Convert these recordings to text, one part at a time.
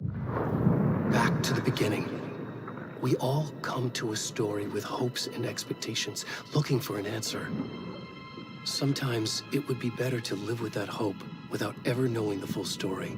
Back to the beginning. We all come to a story with hopes and expectations, looking for an answer. Sometimes it would be better to live with that hope without ever knowing the full story.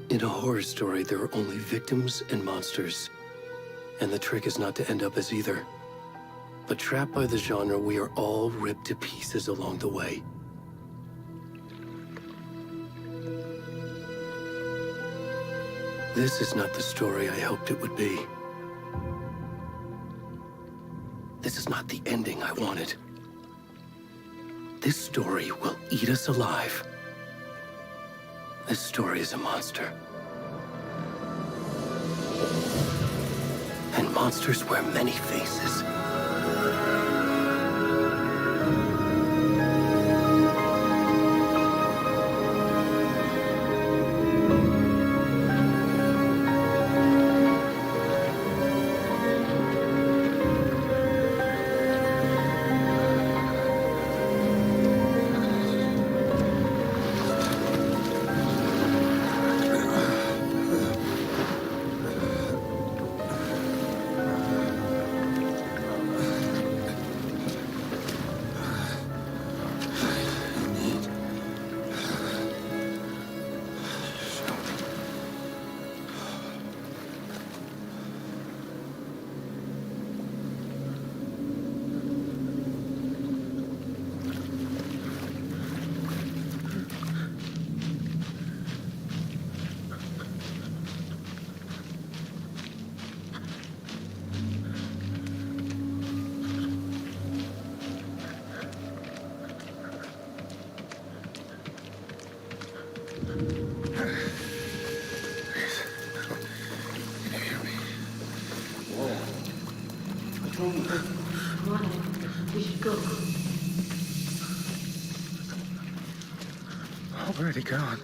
In a horror story, there are only victims and monsters. And the trick is not to end up as either. But trapped by the genre, we are all ripped to pieces along the way. This is not the story I hoped it would be. This is not the ending I wanted. This story will eat us alive. This story is a monster. And monsters wear many faces. Come on, we should go. Already gone.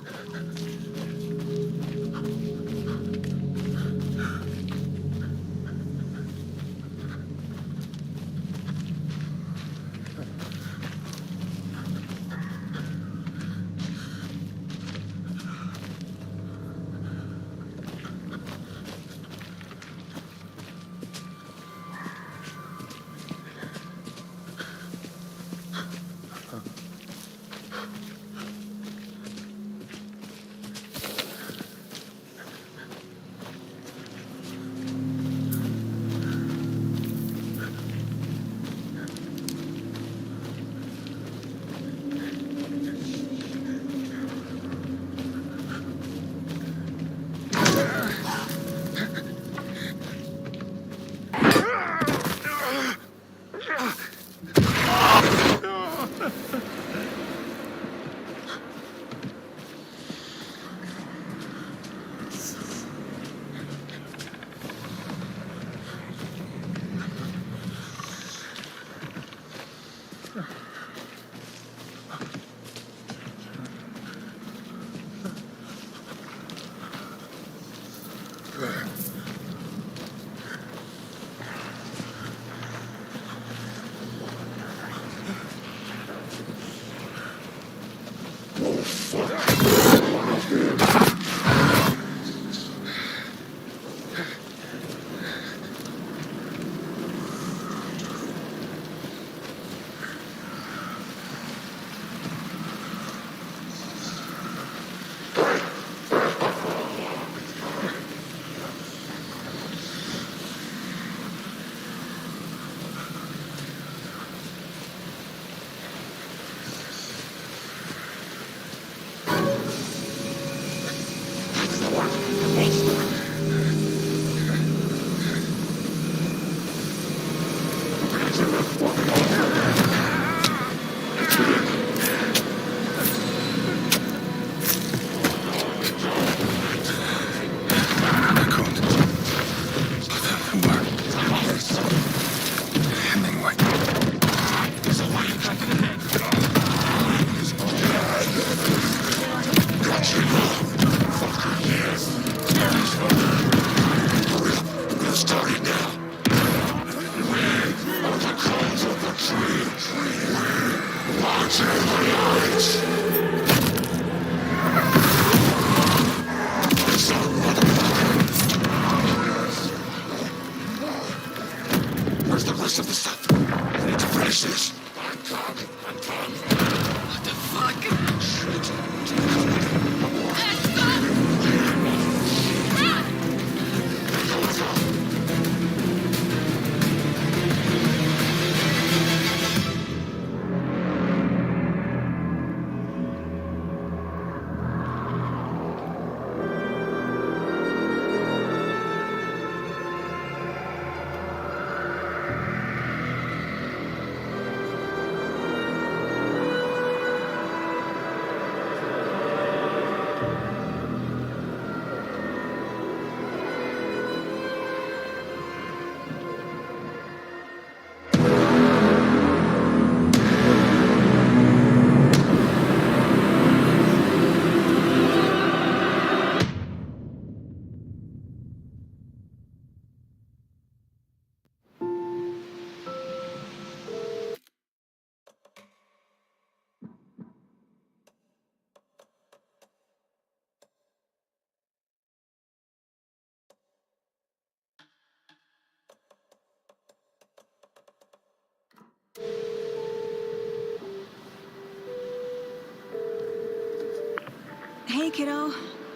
kiddo.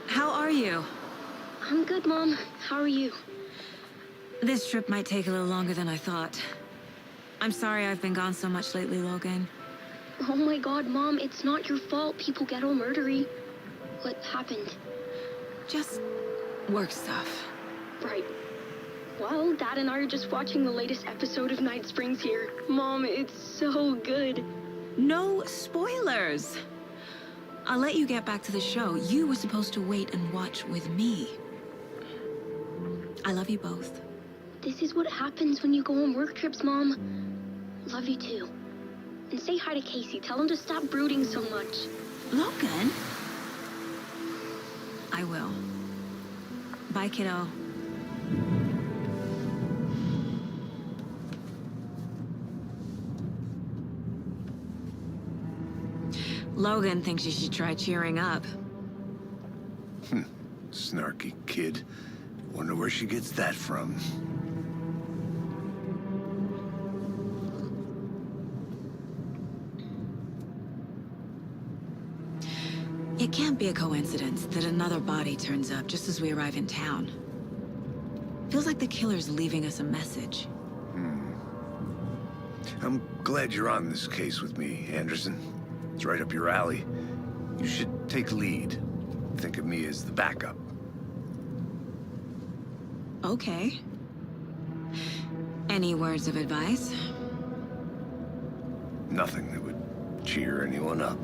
How are you? I'm good, Mom. How are you? This trip might take a little longer than I thought. I'm sorry I've been gone so much lately, Logan. Oh my god, Mom, it's not your fault people get all murdery. What happened? Just work stuff. Right. Well, Dad and I are just watching the latest episode of Night Springs here. Mom, it's so good. No spoilers! I'll let you get back to the show. You were supposed to wait and watch with me. I love you both. This is what happens when you go on work trips, Mom. Love you too. And say hi to Casey. Tell him to stop brooding so much. Logan? I will. Bye, kiddo. Logan thinks you should try cheering up. Snarky kid. Wonder where she gets that from. It can't be a coincidence that another body turns up just as we arrive in town. Feels like the killer's leaving us a message. I'm glad you're on this case with me, Anderson. It's right up your alley. You should take lead. Think of me as the backup. Okay. Any words of advice? Nothing that would cheer anyone up.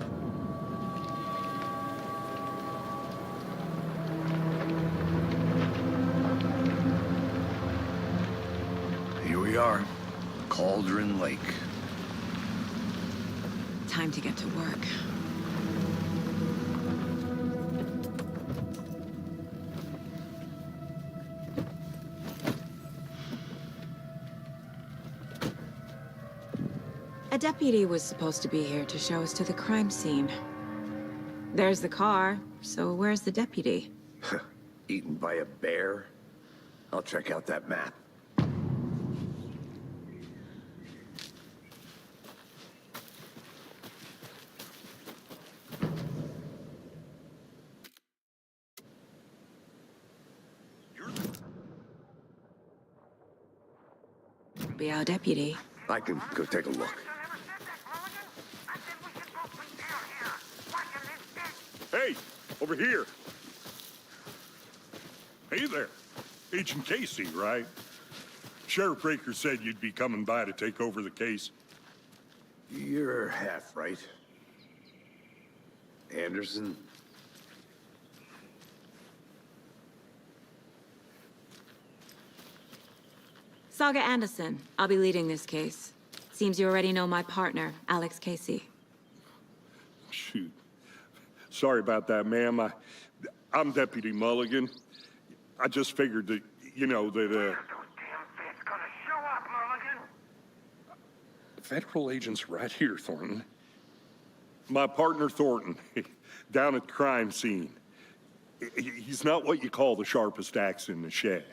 Here we are, Cauldron Lake. Time to get to work. A deputy was supposed to be here to show us to the crime scene. There's the car, so where's the deputy? Eaten by a bear? I'll check out that map. Be our deputy. I can go take a look. Hey, over here. Hey there. Agent Casey, right? Sheriff Breaker said you'd be coming by to take over the case. You're half right. Anderson? Saga Anderson. I'll be leading this case. Seems you already know my partner, Alex Casey. Shoot. Sorry about that, ma'am. I'm Deputy Mulligan. I just figured that, you know, that, Federal agent's right here, Thornton. My partner, Thornton, down at the crime scene. He's not what you call the sharpest axe in the shed.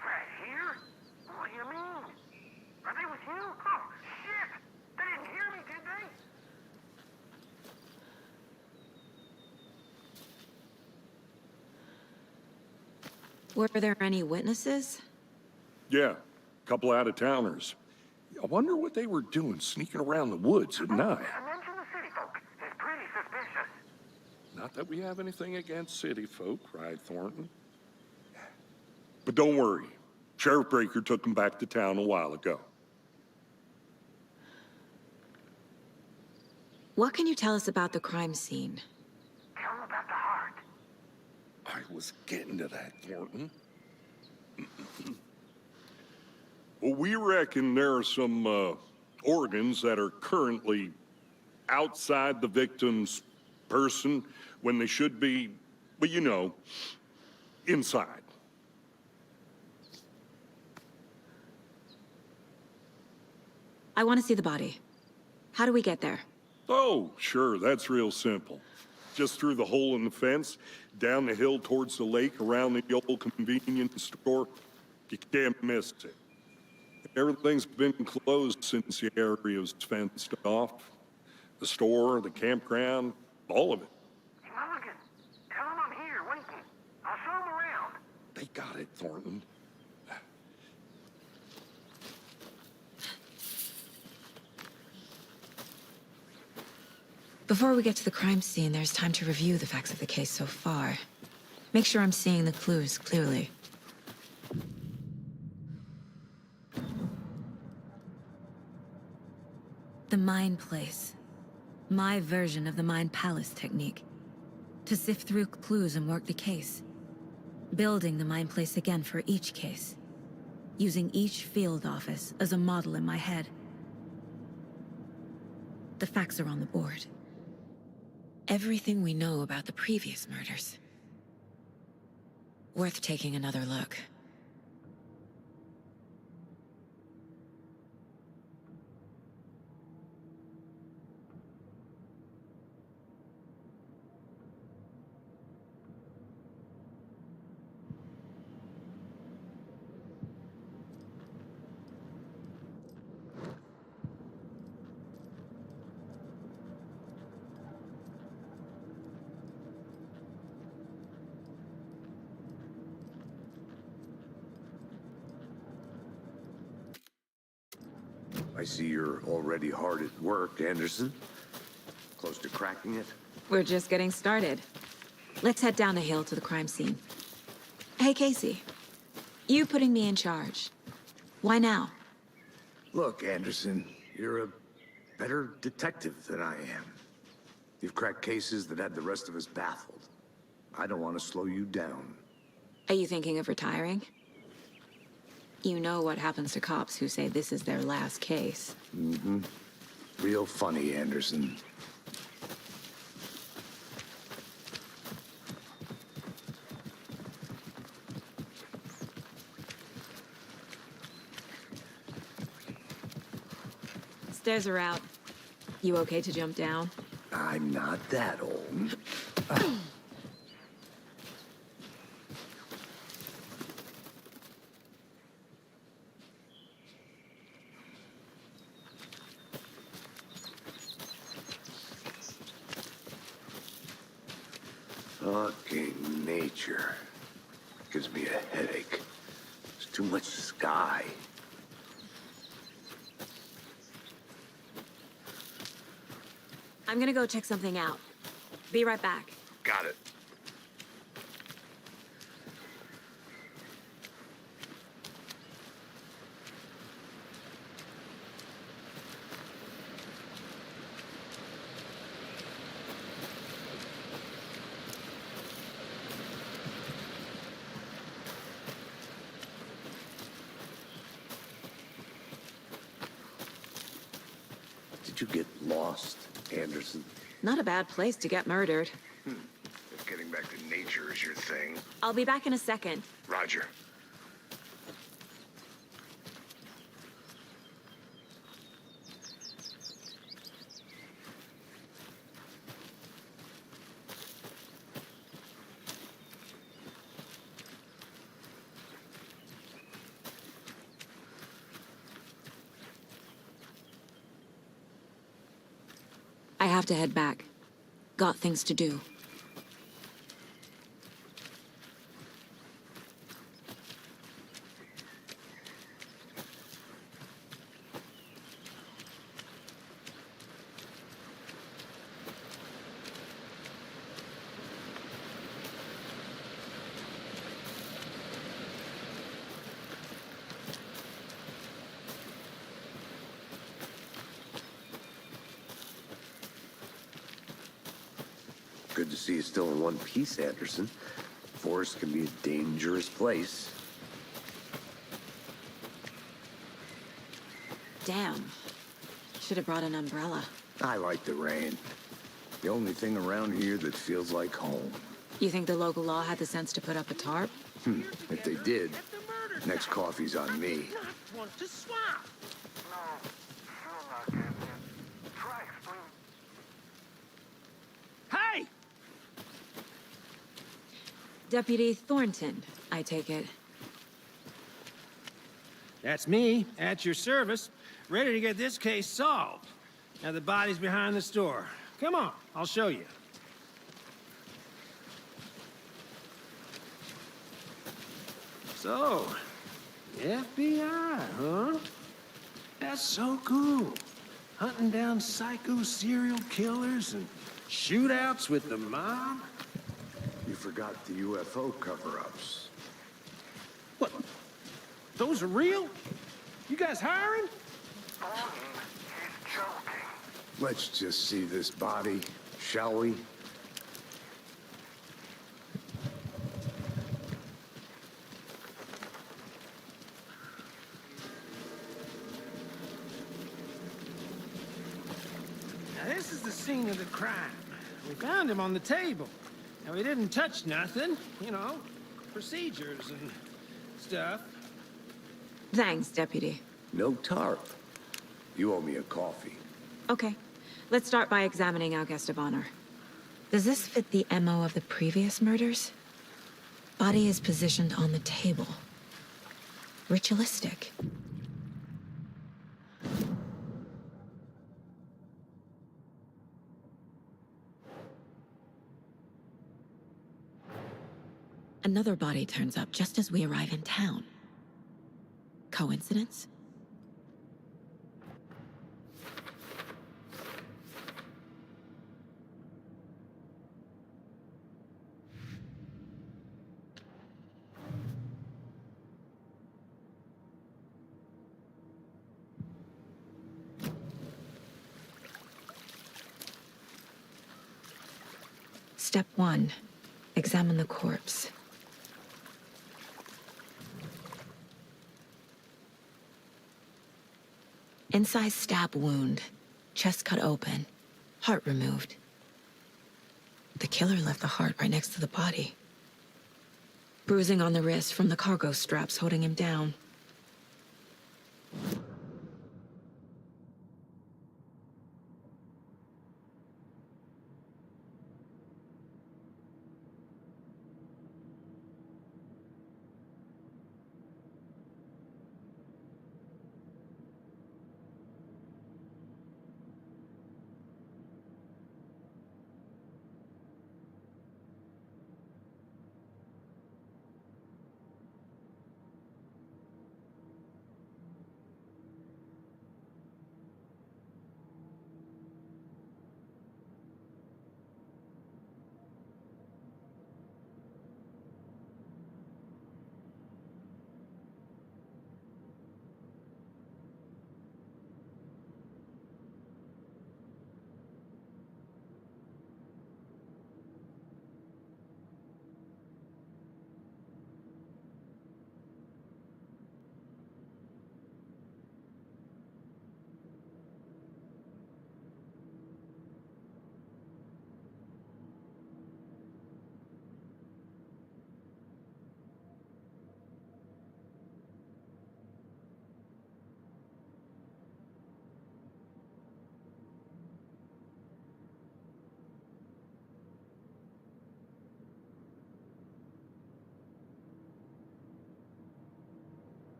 Right here? What do you mean? Are they with you? Oh, shit! They didn't hear me, did they? Were there any witnesses? Yeah, a couple out-of-towners. I wonder what they were doing sneaking around the woods at night. Mention the city folk. It's pretty suspicious. Not that we have anything against city folk, right, Thornton? But don't worry. Sheriff Breaker took them back to town a while ago. What can you tell us about the crime scene? Tell them about the heart. I was getting to that, Thornton. Well, we reckon there are some organs that are currently outside the victim's person when they should be, well, you know, inside. I want to see the body. How do we get there? Oh, sure, that's real simple. Just through the hole in the fence, down the hill towards the lake, around the old convenience store. You can't miss it. Everything's been closed since the area was fenced off. The store, the campground, all of it. Hey, Mulligan, tell I got it, Thornton. Before we get to the crime scene, there's time to review the facts of the case so far. Make sure I'm seeing the clues clearly. The Mind Place. My version of the Mind Palace technique. To sift through clues and work the case. Building the Mind Place again for each case. Using each field office as a model in my head. The facts are on the board. Everything we know about the previous murders. Worth taking another look. I see you're already hard at work, Anderson. Close to cracking it? We're just getting started. Let's head down the hill to the crime scene. Hey, Casey. You putting me in charge. Why now? Look, Anderson, you're a better detective than I am. You've cracked cases that had the rest of us baffled. I don't want to slow you down. Are you thinking of retiring? You know what happens to cops who say this is their last case. Mm-hmm. Real funny, Anderson. Stairs are out. You okay to jump down? I'm not that old. Fucking nature. Gives me a headache. There's too much sky. I'm gonna go check something out. Be right back. Got it. Did you get lost, Anderson? Not a bad place to get murdered. If getting back to nature is your thing. I'll be back in a second. Roger. I have to head back. Got things to do. Good to see you still in one piece, Anderson. Forest can be a dangerous place. Damn. Should have brought an umbrella. I like the rain. The only thing around here that feels like home. You think the local law had the sense to put up a tarp? If they did, next coffee's on me. Not want to swap. No, sure not, Captain. Try explain. Hey! Deputy Thornton, I take it. That's me, at your service, ready to get this case solved. Now the body's behind the store. Come on, I'll show you. So, FBI, huh? That's so cool. Hunting down psycho serial killers and shootouts with the mob? You forgot the UFO cover-ups. What? Those are real? You guys hiring? Gordon, he's joking. Let's just see this body, shall we? Now, this is the scene of the crime. We found him on the table. Now, we didn't touch nothing, you know, procedures and stuff. Thanks, Deputy. No tarp. You owe me a coffee. Okay, let's start by examining our guest of honor. Does this fit the MO of the previous murders? Body is positioned on the table. Ritualistic. Another body turns up just as we arrive in town. Coincidence? Step 1. Examine the corpse. Incised stab wound. Chest cut open. Heart removed. The killer left the heart right next to the body. Bruising on the wrist from the cargo straps holding him down.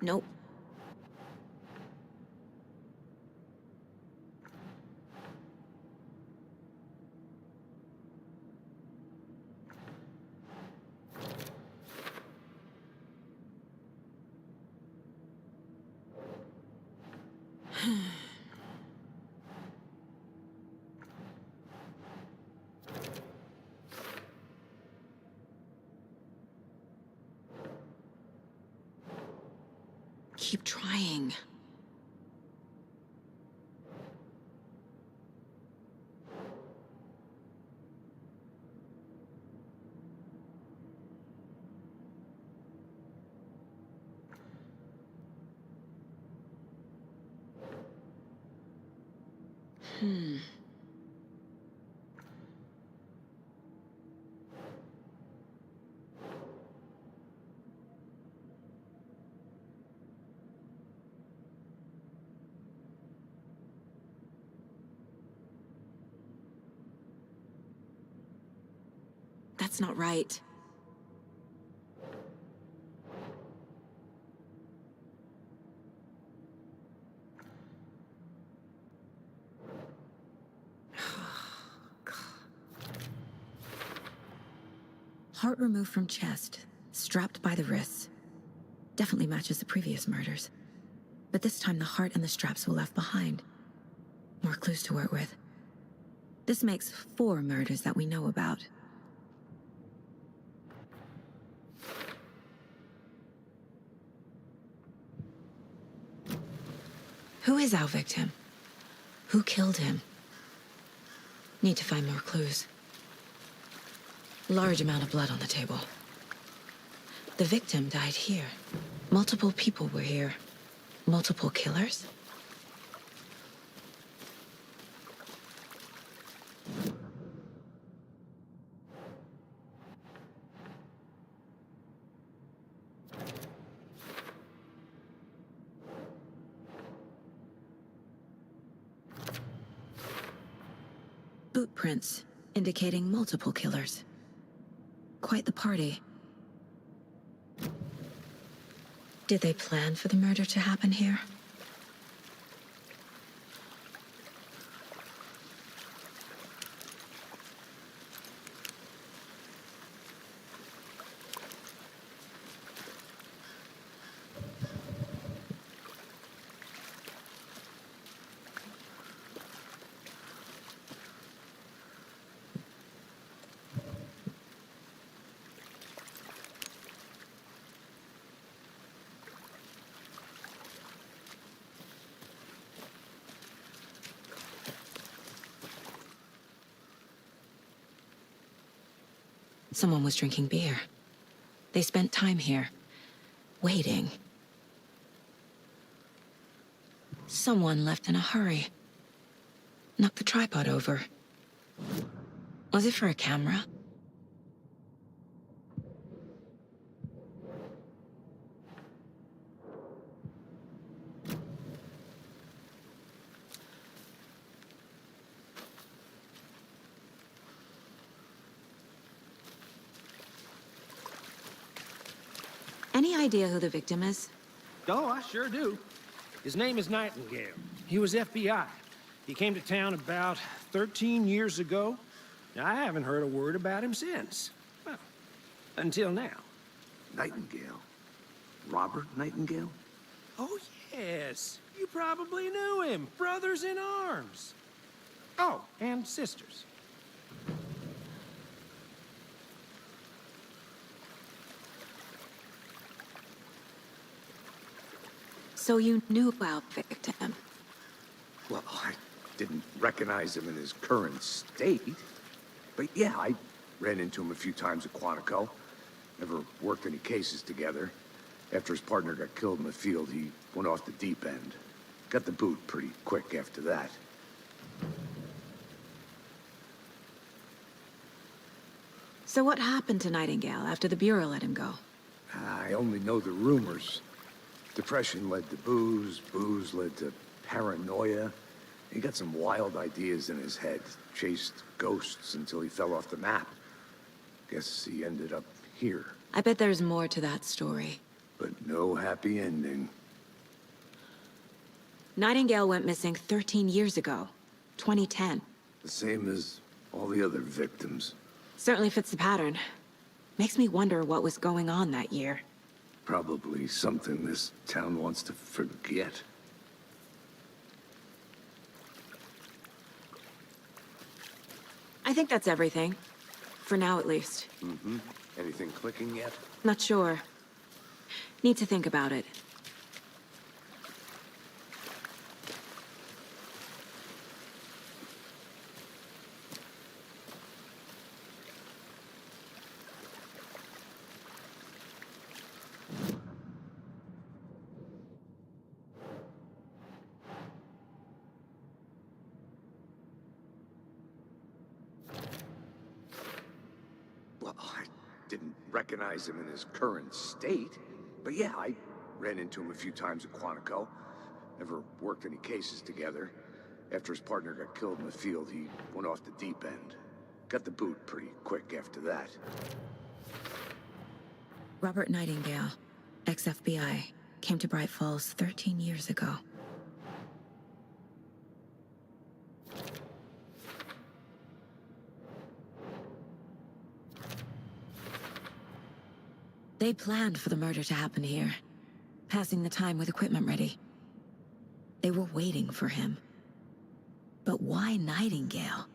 Nope. keep trying. That's not right. Heart removed from chest, strapped by the wrists. Definitely matches the previous murders. But this time the heart and the straps were left behind. More clues to work with. This makes 4 murders that we know about. Who is our victim? Who killed him? Need to find more clues. Large amount of blood on the table. The victim died here. Multiple people were here. Multiple killers? Boot prints indicating multiple killers. Quite the party. Did they plan for the murder to happen here? Someone was drinking beer. They spent time here, waiting. Someone left in a hurry. Knocked the tripod over. Was it for a camera? Any idea who the victim is? Oh, I sure do. His name is Nightingale. He was FBI. He came to town about 13 years ago. Now, I haven't heard a word about him since. Well, until now. Nightingale? Robert Nightingale? Oh, yes. You probably knew him. Brothers in arms. Oh, and sisters. So you knew about victim? Well, I didn't recognize him in his current state. But yeah, I ran into him a few times at Quantico. Never worked any cases together. After his partner got killed in the field, he went off the deep end. Got the boot pretty quick after that. So what happened to Nightingale after the Bureau let him go? I only know the rumors. Depression led to booze, booze led to paranoia. He got some wild ideas in his head, chased ghosts until he fell off the map. Guess he ended up here. I bet there's more to that story. But no happy ending. Nightingale went missing 13 years ago, 2010. The same as all the other victims. Certainly fits the pattern. Makes me wonder what was going on that year. Probably something this town wants to forget. I think that's everything. For now, at least. Mm-hmm. Anything clicking yet? Not sure. Need to think about it. recognize him in his current state, but yeah, I ran into him a few times at Quantico. Never worked any cases together. After his partner got killed in the field, he went off the deep end. Got the boot pretty quick after that. Robert Nightingale, ex-FBI, came to Bright Falls 13 years ago. They planned for the murder to happen here, passing the time with equipment ready. They were waiting for him. But why Nightingale?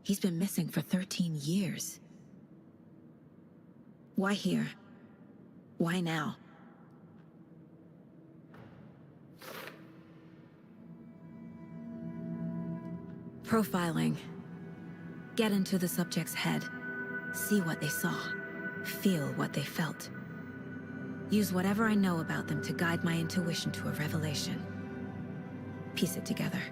He's been missing for 13 years. Why here? Why now? Profiling. Get into the subject's head. See what they saw. Feel what they felt. Use whatever I know about them to guide my intuition to a revelation. Piece it together.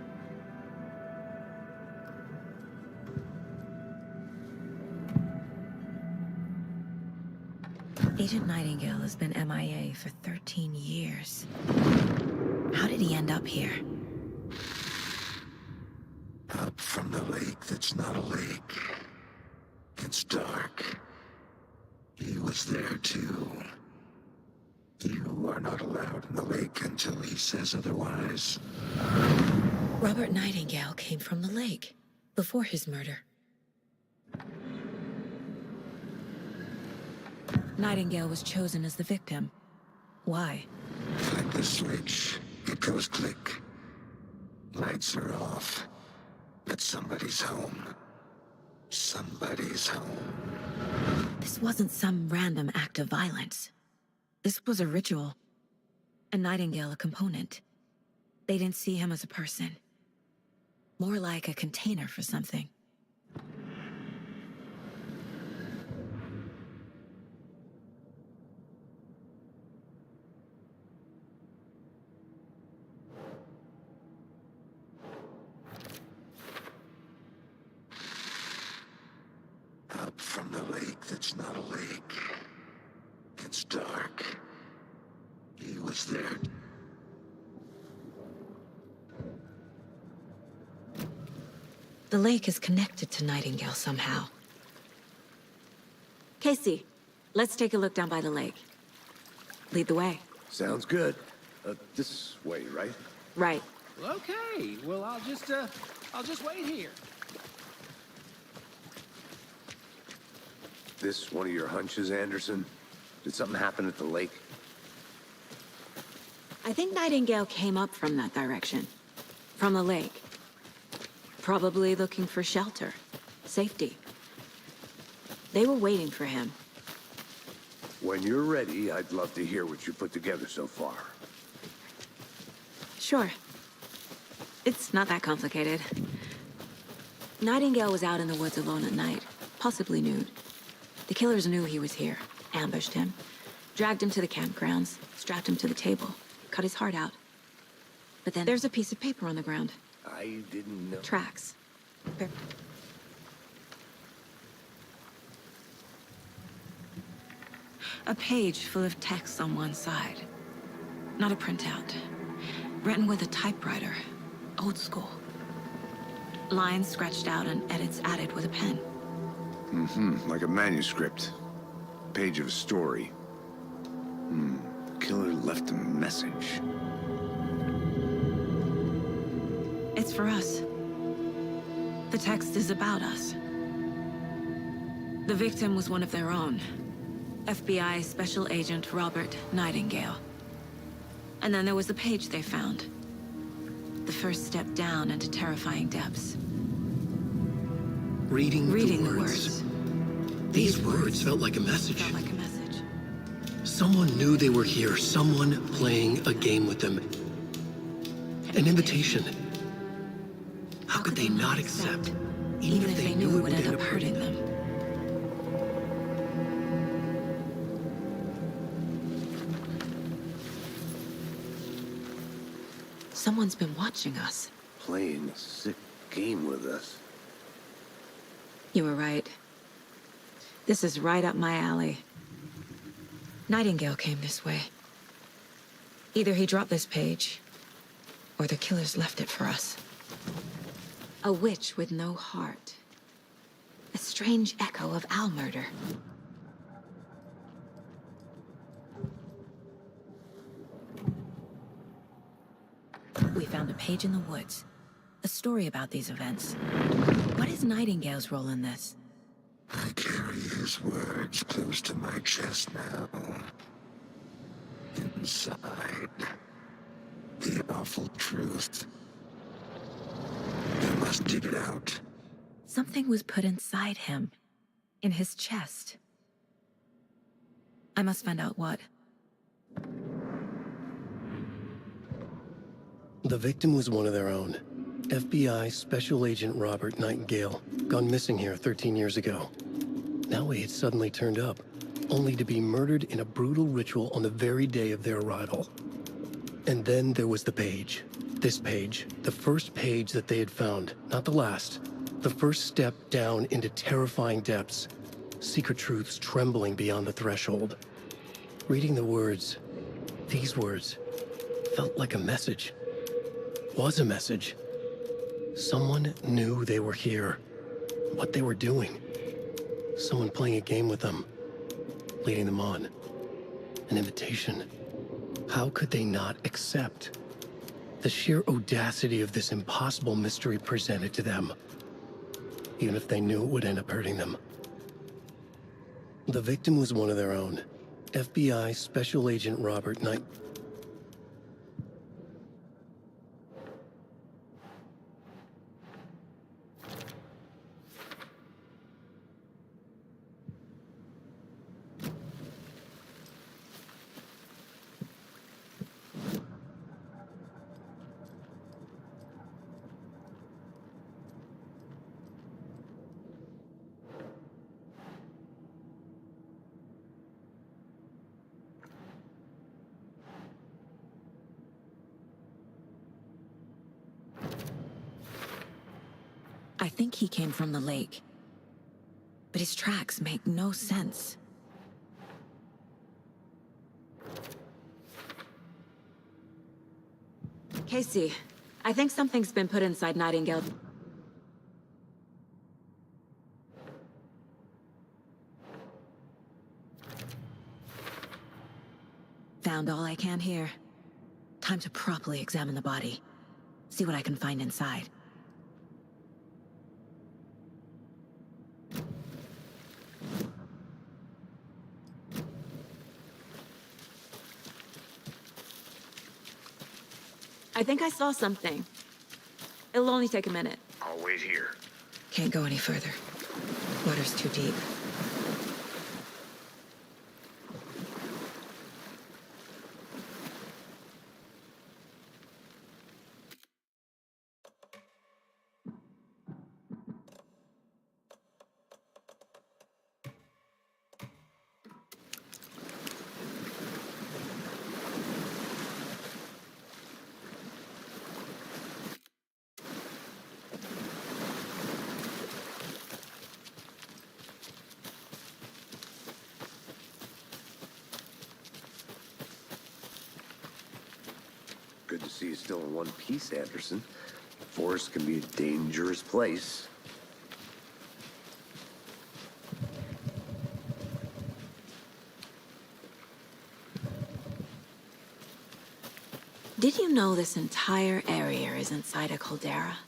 Agent Nightingale has been MIA for 13 years. How did he end up here? Up from the lake that's not a lake. It's dark. He was there too. You are not allowed in the lake until he says otherwise. Robert Nightingale came from the lake, before his murder. Nightingale was chosen as the victim. Why? Like the switch, it goes click. Lights are off. But somebody's home. Somebody's home. This wasn't some random act of violence. This was a ritual. And Nightingale a component. They didn't see him as a person. More like a container for something. Up from the lake that's not a lake. It's dark. He was there. The lake is connected to Nightingale somehow. Casey, let's take a look down by the lake. Lead the way. Sounds good. This way, right? Right. Well, okay. Well, I'll just wait here. This one of your hunches, Anderson? Did something happen at the lake? I think Nightingale came up from that direction. From the lake. Probably looking for shelter. Safety. They were waiting for him. When you're ready, I'd love to hear what you put together so far. Sure. It's not that complicated. Nightingale was out in the woods alone at night, possibly nude. The killers knew he was here, ambushed him, dragged him to the campgrounds, strapped him to the table, cut his heart out. But then there's a piece of paper on the ground. I didn't know. Tracks. A page full of text on one side. Not a printout. Written with a typewriter. Old school. Lines scratched out and edits added with a pen. Like a manuscript. Page of a story. Killer left a message. It's for us. The text is about us. The victim was one of their own. FBI Special Agent Robert Nightingale. And then there was the page they found. The first step down into terrifying depths. Reading Reading the words. These words felt like a message. Felt like a message. Someone knew they were here. Someone playing a game with them. An invitation. How could they not accept, even if they knew it would end up hurting them? Someone's been watching us. Playing a sick game with us. You were right. This is right up my alley. Nightingale came this way. Either he dropped this page, or the killers left it for us. A witch with no heart. A strange echo of Al murder. We found a page in the woods. A story about these events. What is Nightingale's role in this? I carry his words close to my chest now. Inside, the awful truth. I must dig it out. Something was put inside him. In his chest. I must find out what. The victim was one of their own. FBI Special Agent Robert Nightingale, gone missing here 13 years ago. Now he had suddenly turned up, only to be murdered in a brutal ritual on the very day of their arrival. And then there was the page. This page, the first page that they had found, not the last. The first step down into terrifying depths. Secret truths trembling beyond the threshold. Reading the words, these words, felt like a message. Was a message. Someone knew they were here. What they were doing. Someone playing a game with them. Leading them on. An invitation. How could they not accept? The sheer audacity of this impossible mystery presented to them. Even if they knew it would end up hurting them. The victim was one of their own. FBI Special Agent Robert Knight. I think he came from the lake. But his tracks make no sense. Casey, I think something's been put inside Nightingale. Found all I can here. Time to properly examine the body. See what I can find inside. I think I saw something. It'll only take a minute. I'll wait here. Can't go any further. Water's too deep. Good to see you still in one piece, Anderson. Forest can be a dangerous place. Did you know this entire area is inside a caldera?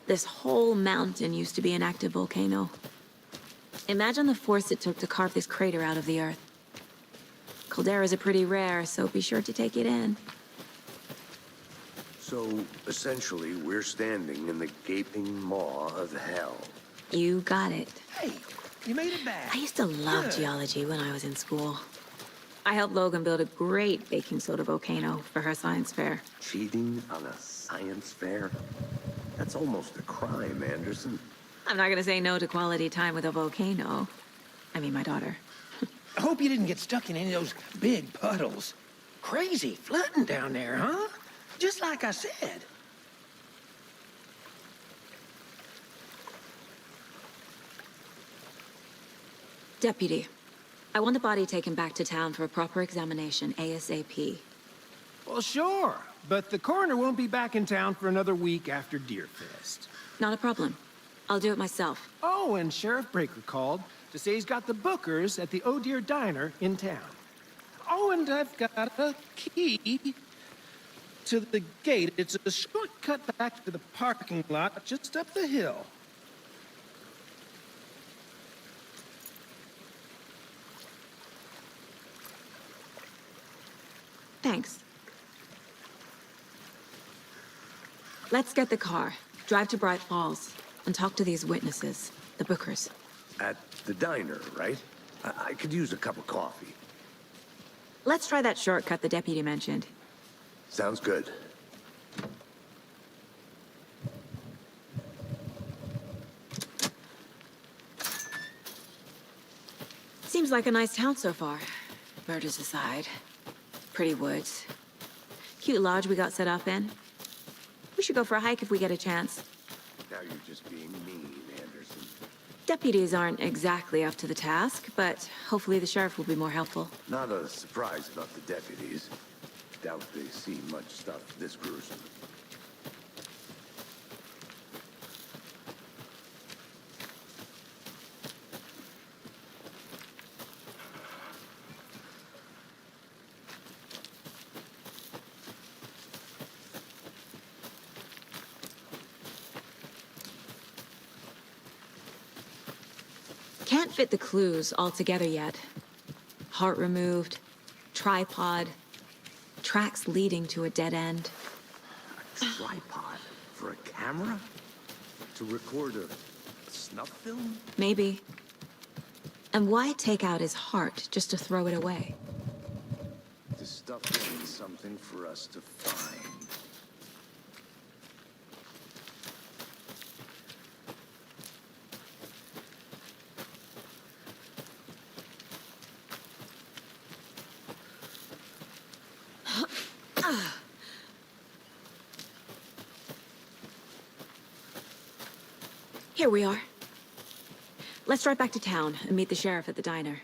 This whole mountain used to be an active volcano. Imagine the force it took to carve this crater out of the earth. Calderas are pretty rare, so be sure to take it in. So, essentially, we're standing in the gaping maw of hell. You got it. Hey, you made it back. I used to love Good. geology when I was in school. I helped Logan build a great baking soda volcano for her science fair. Cheating on a science fair? That's almost a crime, Anderson. I'm not gonna say no to quality time with a volcano. I mean, my daughter. I hope you didn't get stuck in any of those big puddles. Crazy flooding down there, huh? Just like I said. Deputy, I want the body taken back to town for a proper examination, ASAP. Well, sure, but the coroner won't be back in town for another week after Deerfest. Not a problem. I'll do it myself. Oh, and Sheriff Breaker called to say he's got the Bookers at the Oh Dear Diner in town. Oh, and I've got a key to the gate. It's a shortcut back to the parking lot just up the hill. Thanks. Let's get the car, drive to Bright Falls, and talk to these witnesses, the Bookers. At the diner, right? I could use a cup of coffee. Let's try that shortcut the deputy mentioned. Sounds good. Seems like a nice town so far. Murders aside. Pretty woods. Cute lodge we got set up in. We should go for a hike if we get a chance. Now you're just being mean, Anderson. Deputies aren't exactly up to the task, but hopefully the sheriff will be more helpful. Not a surprise about the deputies. Doubt they see much stuff this gruesome. Can't fit the clues all together yet. Heart removed, tripod, tracks leading to a dead end. A tripod for a camera? To record a snuff film? Maybe. And why take out his heart just to throw it away? This stuff means something for us to find. Here we are. Let's drive back to town and meet the sheriff at the diner.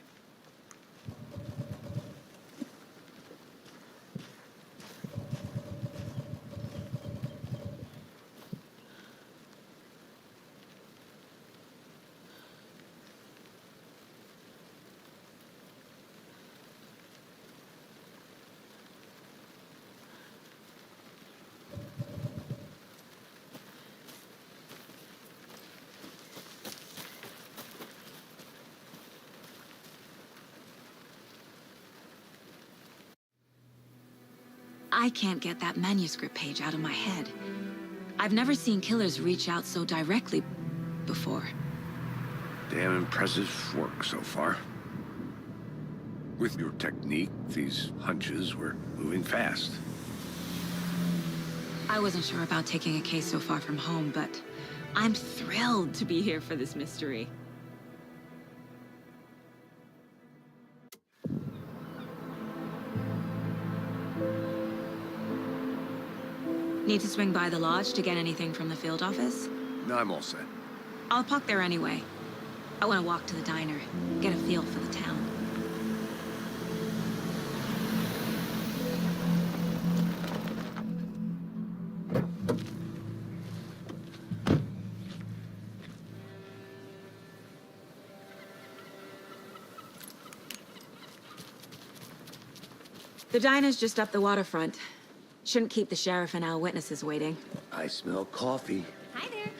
I can't get that manuscript page out of my head. I've never seen killers reach out so directly before. Damn impressive work so far. With your technique, these hunches were moving fast. I wasn't sure about taking a case so far from home, but I'm thrilled to be here for this mystery. Need to swing by the lodge to get anything from the field office? No, I'm all set. I'll park there anyway. I want to walk to the diner, get a feel for the town. The diner's just up the waterfront. Shouldn't keep the sheriff and our witnesses waiting. I smell coffee. Hi there.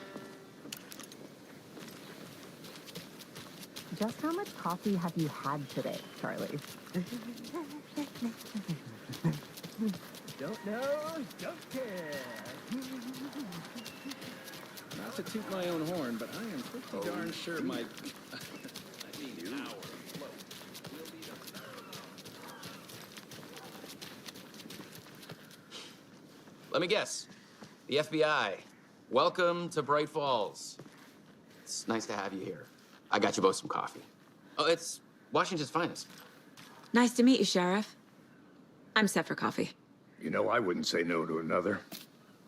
Just how much coffee have you had today, Charlie? Don't know, don't care. Not to toot my own horn, but I am pretty darn sure my... I mean, our float will be the... Let me guess. The FBI. Welcome to Bright Falls. It's nice to have you here. I got you both some coffee. Oh, it's Washington's finest. Nice to meet you, Sheriff. I'm set for coffee. You know, I wouldn't say no to another.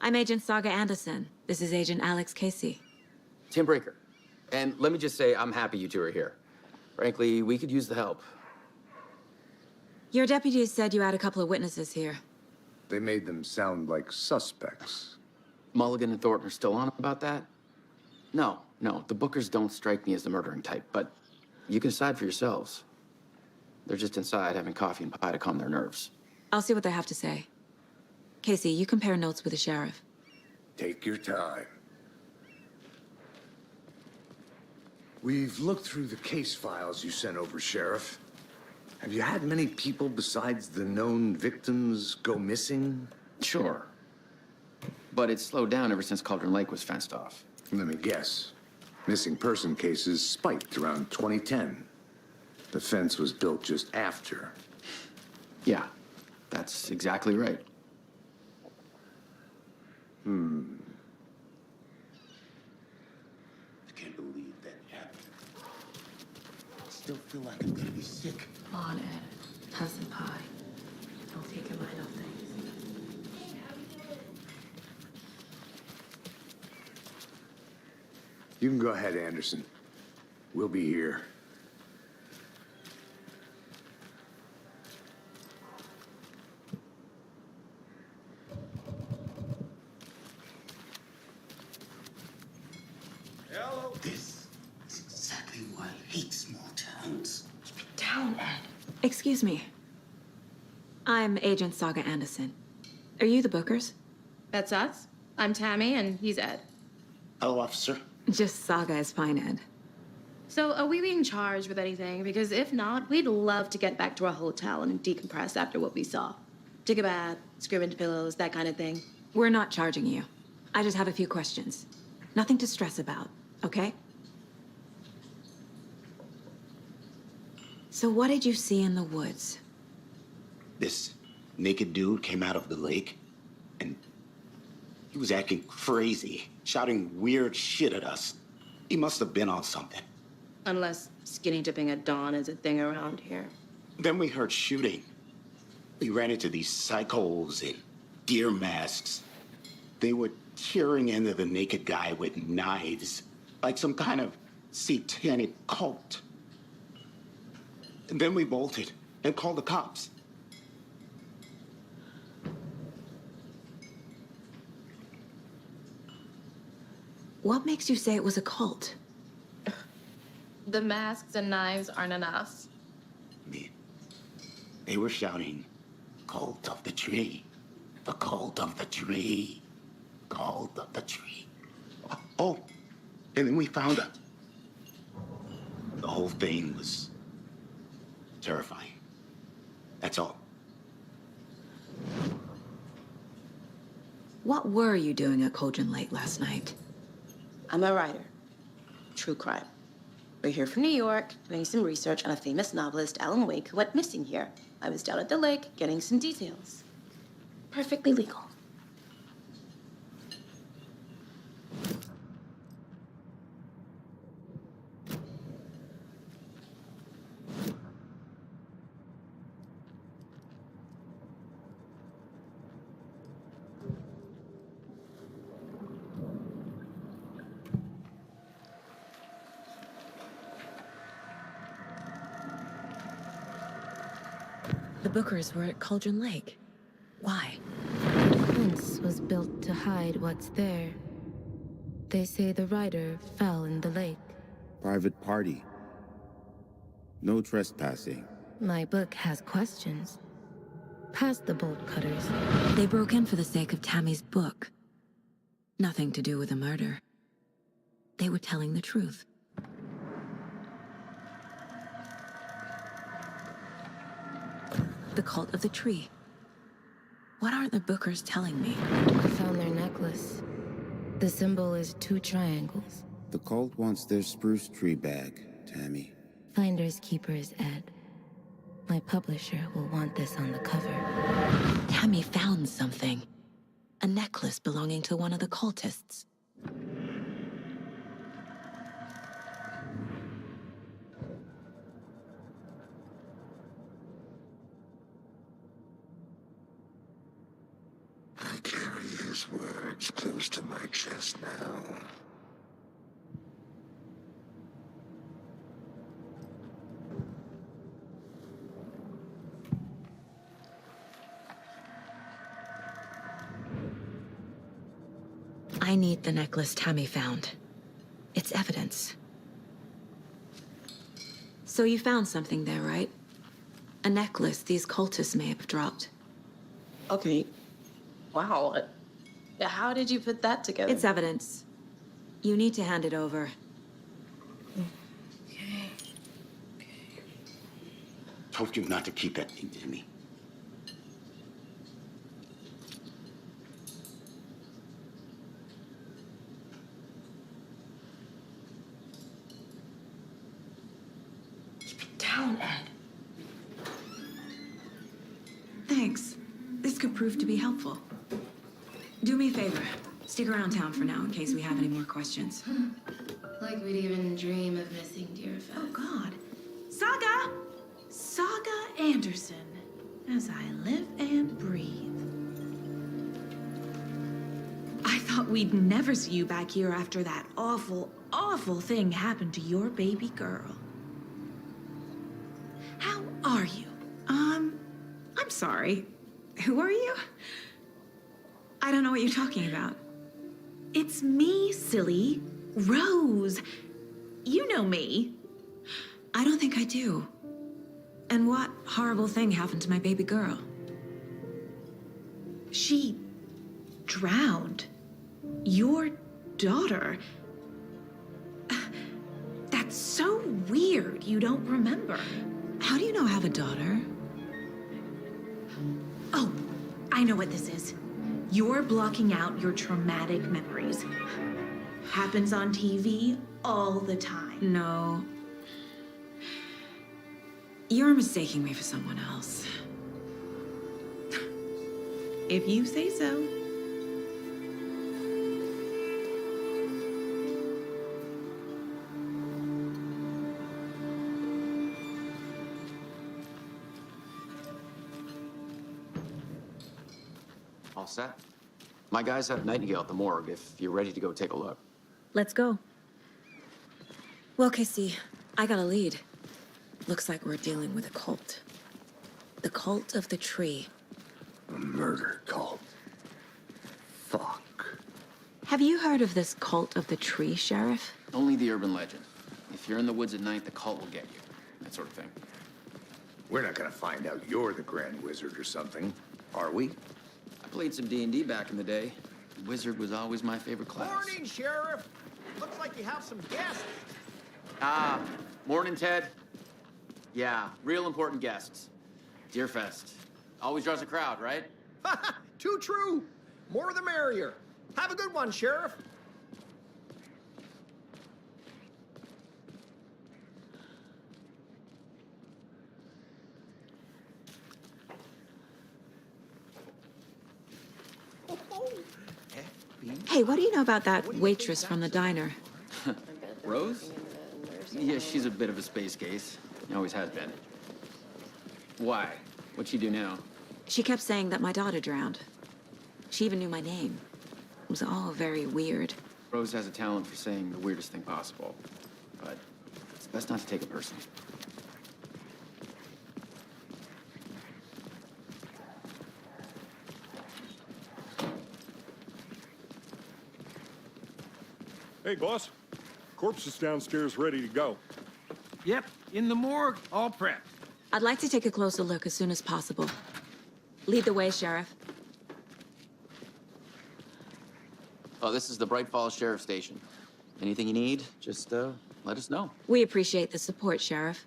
I'm Agent Saga Anderson. This is Agent Alex Casey. Tim Breaker. And let me just say, I'm happy you two are here. Frankly, we could use the help. Your deputies said you had a couple of witnesses here. They made them sound like suspects. Mulligan and Thornton are still on about that? No, the Bookers don't strike me as the murdering type, but you can decide for yourselves. They're just inside having coffee and pie to calm their nerves. I'll see what they have to say. Casey, you compare notes with the sheriff. Take your time. We've looked through the case files you sent over, Sheriff. Have you had many people besides the known victims go missing? Sure. But it's slowed down ever since Cauldron Lake was fenced off. Let me guess. Missing person cases spiked around 2010. The fence was built just after. Yeah, that's exactly right. I can't believe that happened. I still feel like I'm gonna be sick. Come on, Ed. Have some pie. Don't take your mind off things. You can go ahead, Anderson. We'll be here. This is exactly why I hate small towns. Down, Ed. Excuse me. I'm Agent Saga Anderson. Are you the Bookers? That's us. I'm Tammy, and he's Ed. Hello, officer. Just Saga is fine, Ed. So, are we being charged with anything? Because if not, we'd love to get back to our hotel and decompress after what we saw. Take a bath, scream into pillows, that kind of thing. We're not charging you. I just have a few questions. Nothing to stress about, okay? So what did you see in the woods? This naked dude came out of the lake, and he was acting crazy, shouting weird shit at us. He must have been on something. Unless skinny dipping at dawn is a thing around here. Then we heard shooting. We ran into these psychos in deer masks. They were tearing into the naked guy with knives, like some kind of satanic cult. And then we bolted and called the cops. What makes you say it was a cult? The masks and knives aren't enough. They were shouting, "Cult of the tree, the cult of the tree, cult of the tree." Oh, and then we found her. The whole thing was terrifying. That's all. What were you doing at Cauldron Lake last night? I'm a writer. True crime. We're here from New York, doing some research on a famous novelist, Alan Wake, who went missing here. I was down at the lake, getting some details. Perfectly legal. The Bookers were at Cauldron Lake. Why? The fence was built to hide what's there. They say the rider fell in the lake. Private party. No trespassing. My book has questions. Past the bolt cutters. They broke in for the sake of Tammy's book. Nothing to do with the murder. They were telling the truth. The cult of the tree. What are the Bookers telling me? I found their necklace. The symbol is 2 triangles. The cult wants their spruce tree back, Tammy. Finders keepers, Ed. My publisher will want this on the cover. Tammy found something. A necklace belonging to one of the cultists. I carry his words close to my chest now. I need the necklace Tammy found. It's evidence. So you found something there, right? A necklace these cultists may have dropped. Okay. Wow. How did you put that together? It's evidence. You need to hand it over. Told you not to keep that thing to me. Keep it down, Ed. Thanks. This could prove to be helpful. Do me a favor. Stick around town for now in case we have any more questions. Like we'd even dream of missing Deerfest. Oh, God. Saga! Saga Anderson. As I live and breathe. I thought we'd never see you back here after that awful, awful thing happened to your baby girl. How are you? I'm sorry. Who are you? I don't know what you're talking about. It's me, silly. Rose. You know me. I don't think I do. And what horrible thing happened to my baby girl? She drowned. Your daughter. That's so weird you don't remember. How do you know I have a daughter? Oh, I know what this is. You're blocking out your traumatic memories. Happens on TV all the time. No. You're mistaking me for someone else. If you say so. All set? My guys have Nightingale at the morgue if you're ready to go take a look. Let's go. Well, Casey, I got a lead. Looks like we're dealing with a cult. The cult of the tree. A murder cult. Fuck. Have you heard of this cult of the tree, Sheriff? Only the urban legend. If you're in the woods at night, the cult will get you. That sort of thing. We're not gonna find out you're the Grand Wizard or something, are we? I played some D&D back in the day. Wizard was always my favorite class. Morning, Sheriff. Looks like you have some guests. Ah, morning, Ted. Yeah, real important guests. Deerfest. Always draws a crowd, right? Too true. More the merrier. Have a good one, Sheriff. Hey, what do you know about that waitress from the diner? Rose? Yeah, she's a bit of a space case. Always has been. Why? What'd she do now? She kept saying that my daughter drowned. She even knew my name. It was all very weird. Rose has a talent for saying the weirdest thing possible. But it's best not to take it personally. Hey, boss. Corpse is downstairs ready to go. Yep, in the morgue, all prepped. I'd like to take a closer look as soon as possible. Lead the way, Sheriff. Oh, this is the Bright Falls Sheriff Station. Anything you need, just let us know. We appreciate the support, Sheriff.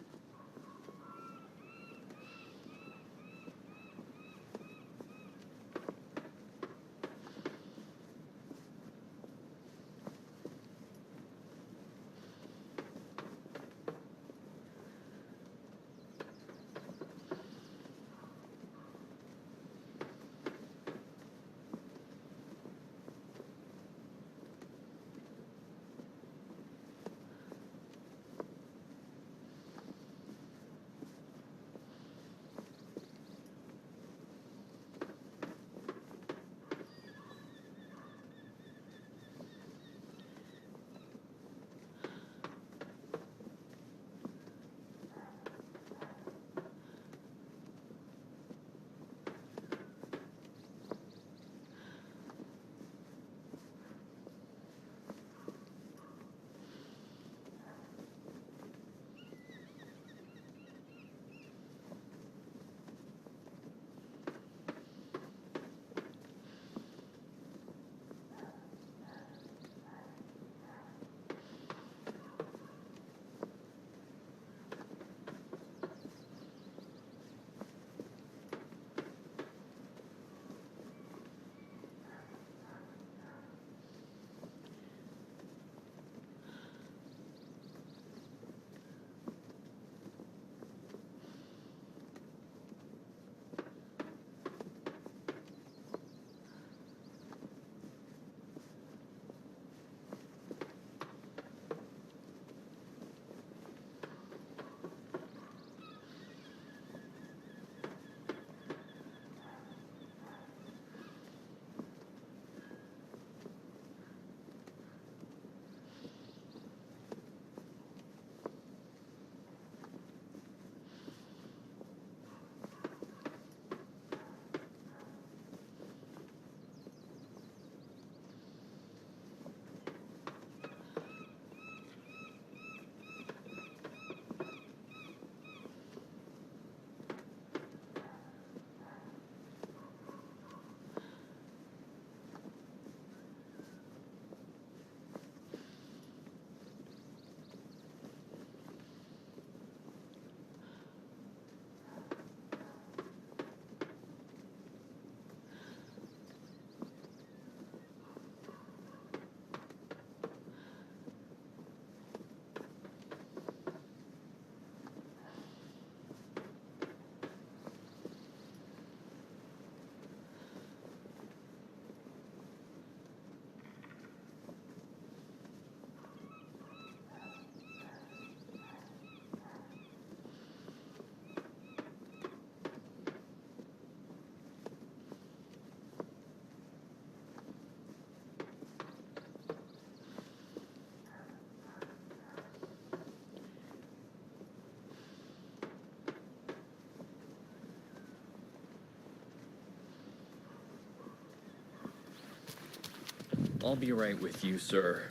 I'll be right with you, sir.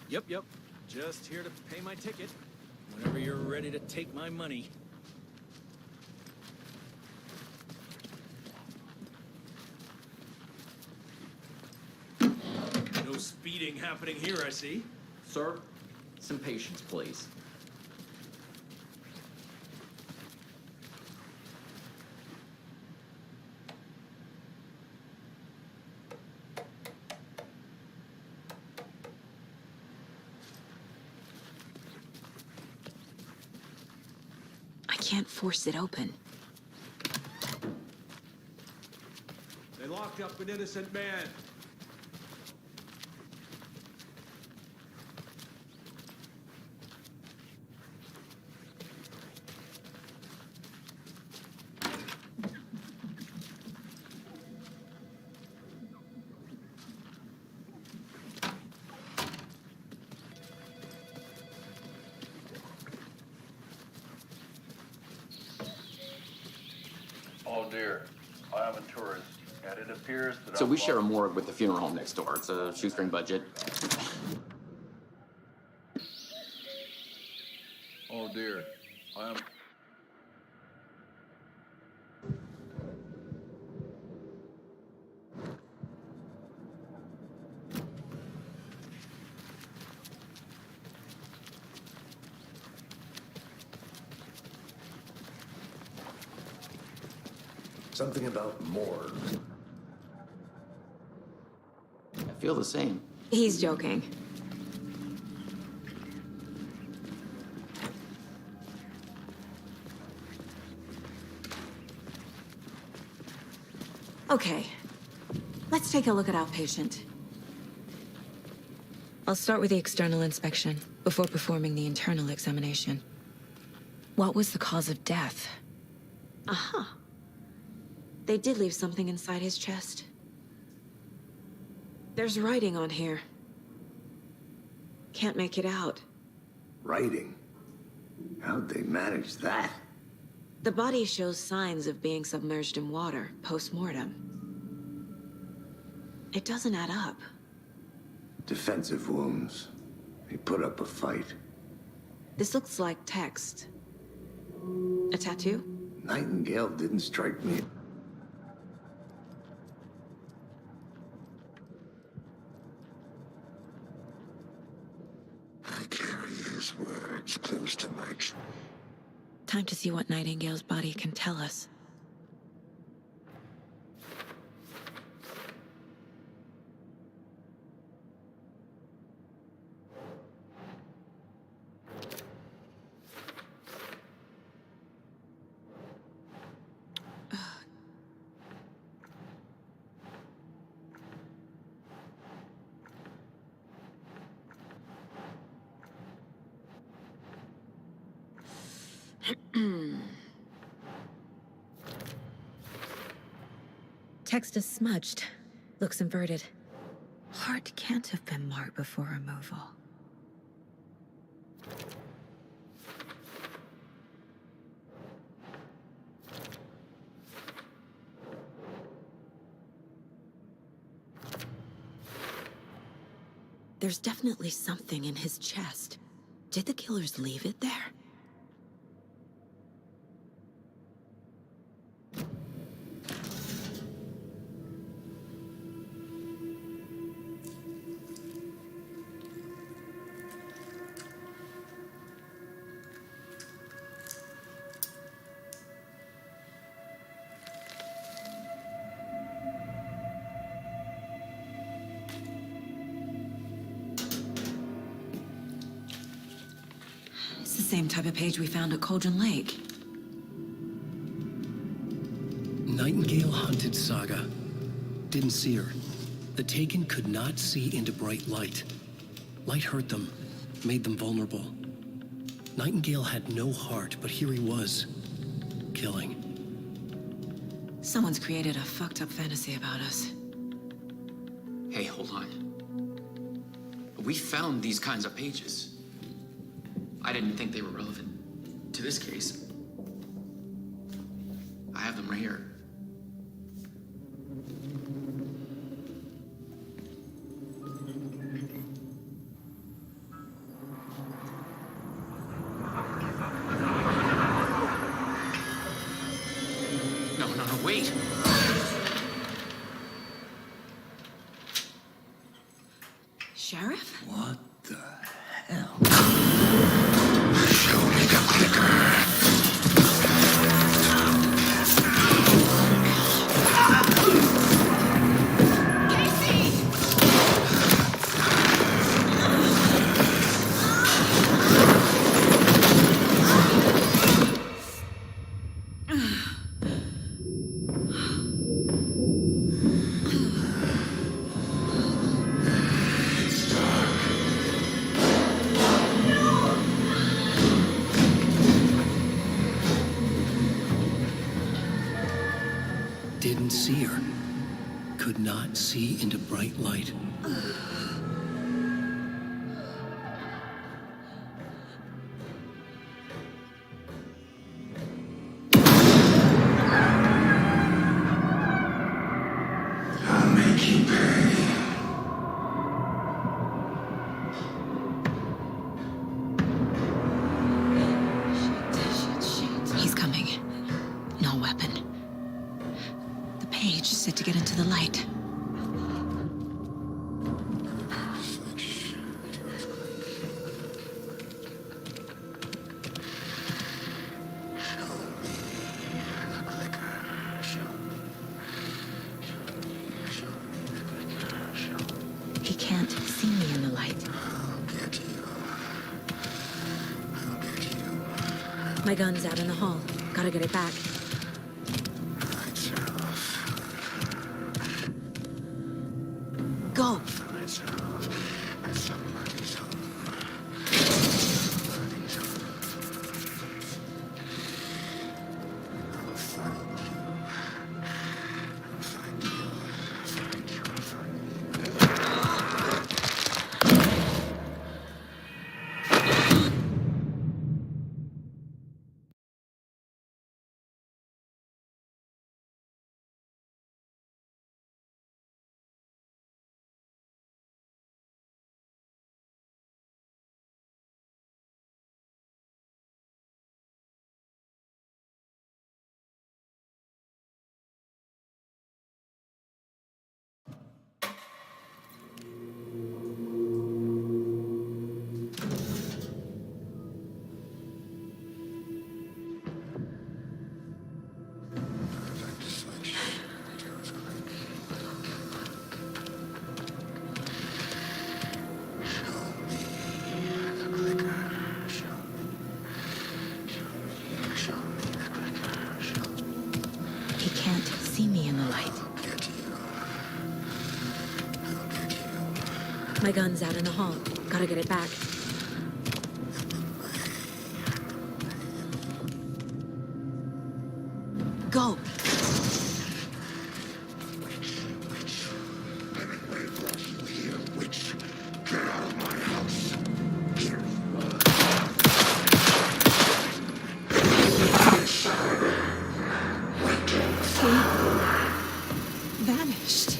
Yep. Just here to pay my ticket. Whenever you're ready to take my money. No speeding happening here, I see. Sir, some patience, please. I can't force it open. They locked up an innocent man. Oh dear, I am a tourist, and it appears that So we share a morgue with the funeral home next door. It's a shoestring budget. Oh dear, I am... Something about morgues. I feel the same. He's joking. Okay, let's take a look at our patient. I'll start with the external inspection before performing the internal examination. What was the cause of death? Aha. They did leave something inside his chest. There's writing on here. Can't make it out. Writing? How'd they manage that? The body shows signs of being submerged in water post-mortem. It doesn't add up. Defensive wounds. He put up a fight. This looks like text. A tattoo? Nightingale didn't strike me. I carry his words close to my chest. Time to see what Nightingale's body can tell us. Text is smudged. Looks inverted. Heart can't have been marked before removal. There's definitely something in his chest. Did the killers leave it there? It's the same type of page we found at Cauldron Lake. Nightingale hunted Saga. Didn't see her. The Taken could not see into bright light. Light hurt them, made them vulnerable. Nightingale had no heart, but here he was, killing. Someone's created a fucked up fantasy about us. Hey, hold on. We found these kinds of pages. I didn't think they were relevant to this case. I have them right here. Wait! Sheriff? What the hell? Show me the clicker. Didn't see her. Could not see into bright light. I'll make you pay. He's coming. No weapon. The page said to get into the light. He can't see me in the light. My gun's out in the hall. Gotta get it back. Go! He can't see me in the light. My gun's out in the hall. Gotta get it back. Go! Get out of my house. Vanished.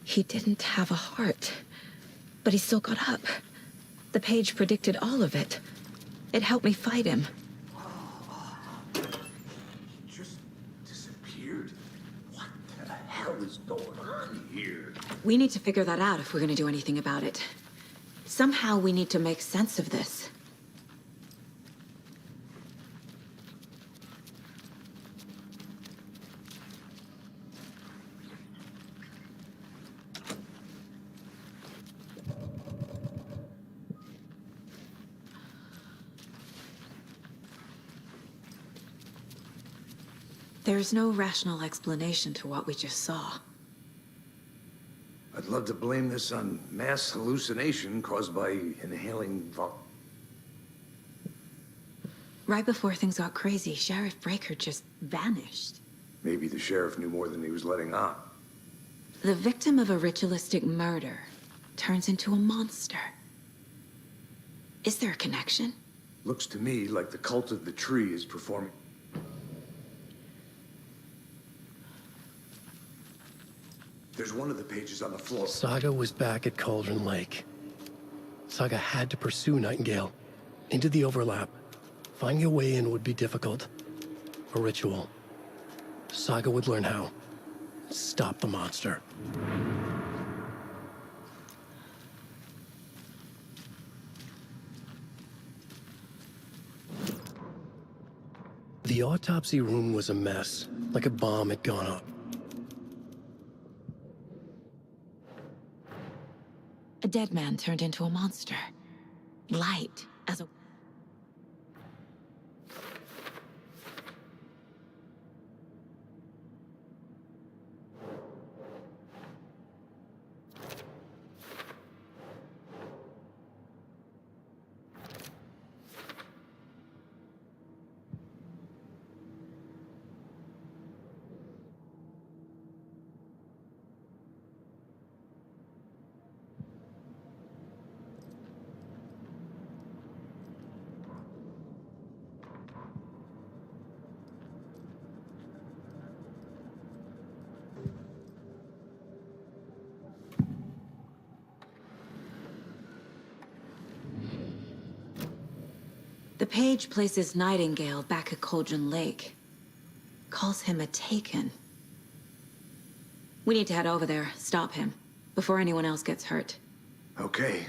He didn't have a heart, but he still got up. The page predicted all of it. It helped me fight him. Just disappeared? What the hell is going on here? We need to figure that out if we're gonna do anything about it. Somehow we need to make sense of this. There's no rational explanation to what we just saw. I'd love to blame this on mass hallucination caused by inhaling Right before things got crazy, Sheriff Breaker just vanished. Maybe the sheriff knew more than he was letting on. The victim of a ritualistic murder turns into a monster. Is there a connection? Looks to me like the cult of the tree is performing. There's one of the pages on the floor. Saga was back at Cauldron Lake. Saga had to pursue Nightingale. Into the overlap. Finding a way in would be difficult. A ritual. Saga would learn how. Stop the monster. The autopsy room was a mess, like a bomb had gone up. A dead man turned into a monster. Light as a... The page places Nightingale back at Cauldron Lake. Calls him a Taken. We need to head over there, stop him, before anyone else gets hurt. Okay.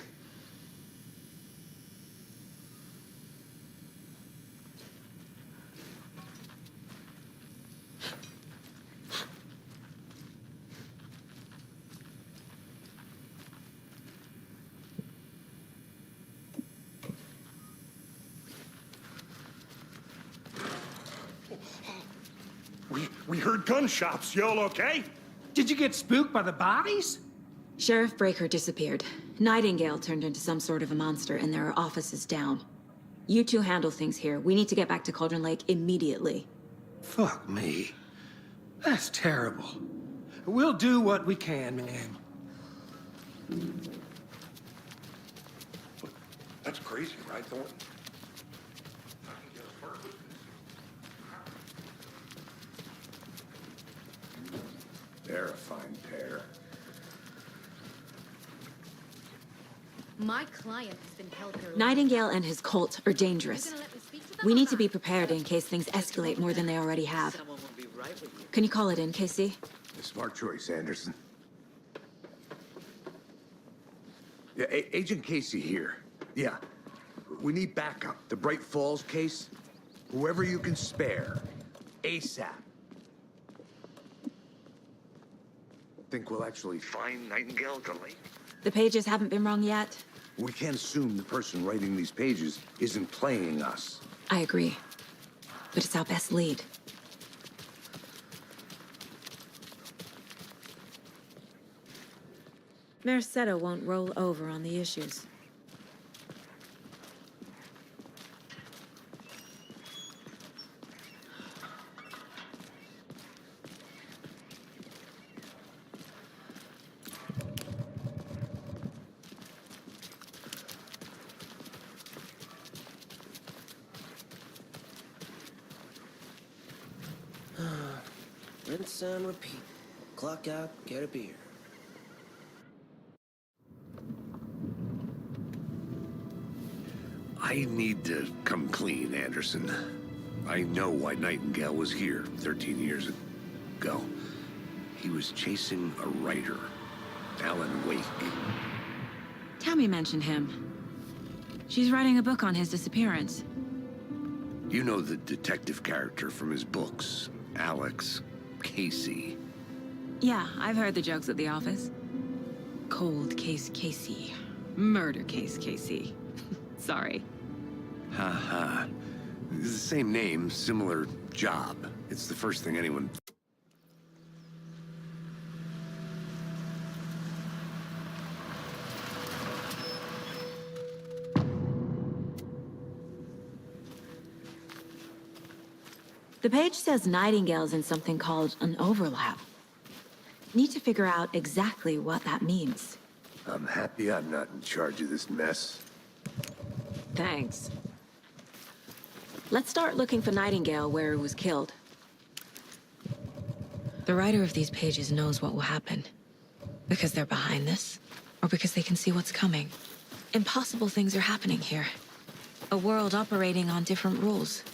We heard gunshots. Y'all okay? Did you get spooked by the bodies? Sheriff Breaker disappeared. Nightingale turned into some sort of a monster, and there are offices down. You two handle things here. We need to get back to Cauldron Lake immediately. Fuck me. That's terrible. We'll do what we can, man. That's crazy, right, Thornton? They're a fine pair. My client has been held here. Nightingale and his cult are dangerous. We need to be prepared in case things escalate more than they already have. Can you call it in, Casey? A smart choice, Anderson. Yeah, Agent Casey here. Yeah. We need backup. The Bright Falls case. Whoever you can spare. ASAP. Think we'll actually find Nightingale at the lake? The pages haven't been wrong yet. We can't assume the person writing these pages isn't playing us. I agree. But it's our best lead. Mercado won't roll over on the issues. Rinse and repeat. Clock out, get a beer. I need to come clean, Anderson. I know why Nightingale was here 13 years ago. He was chasing a writer, Alan Wake. Tammy mentioned him. She's writing a book on his disappearance. You know the detective character from his books, Alex Casey. Yeah, I've heard the jokes at the office. Cold case Casey. Murder case Casey. Sorry. Ha ha. It's the same name, similar job. It's the first thing anyone... The page says Nightingale's in something called an overlap. Need to figure out exactly what that means. I'm happy I'm not in charge of this mess. Thanks. Let's start looking for Nightingale where he was killed. The writer of these pages knows what will happen. Because they're behind this, or because they can see what's coming. Impossible things are happening here. A world operating on different rules.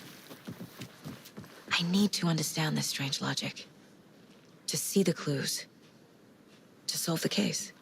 I need to understand this strange logic. To see the clues. To solve the case.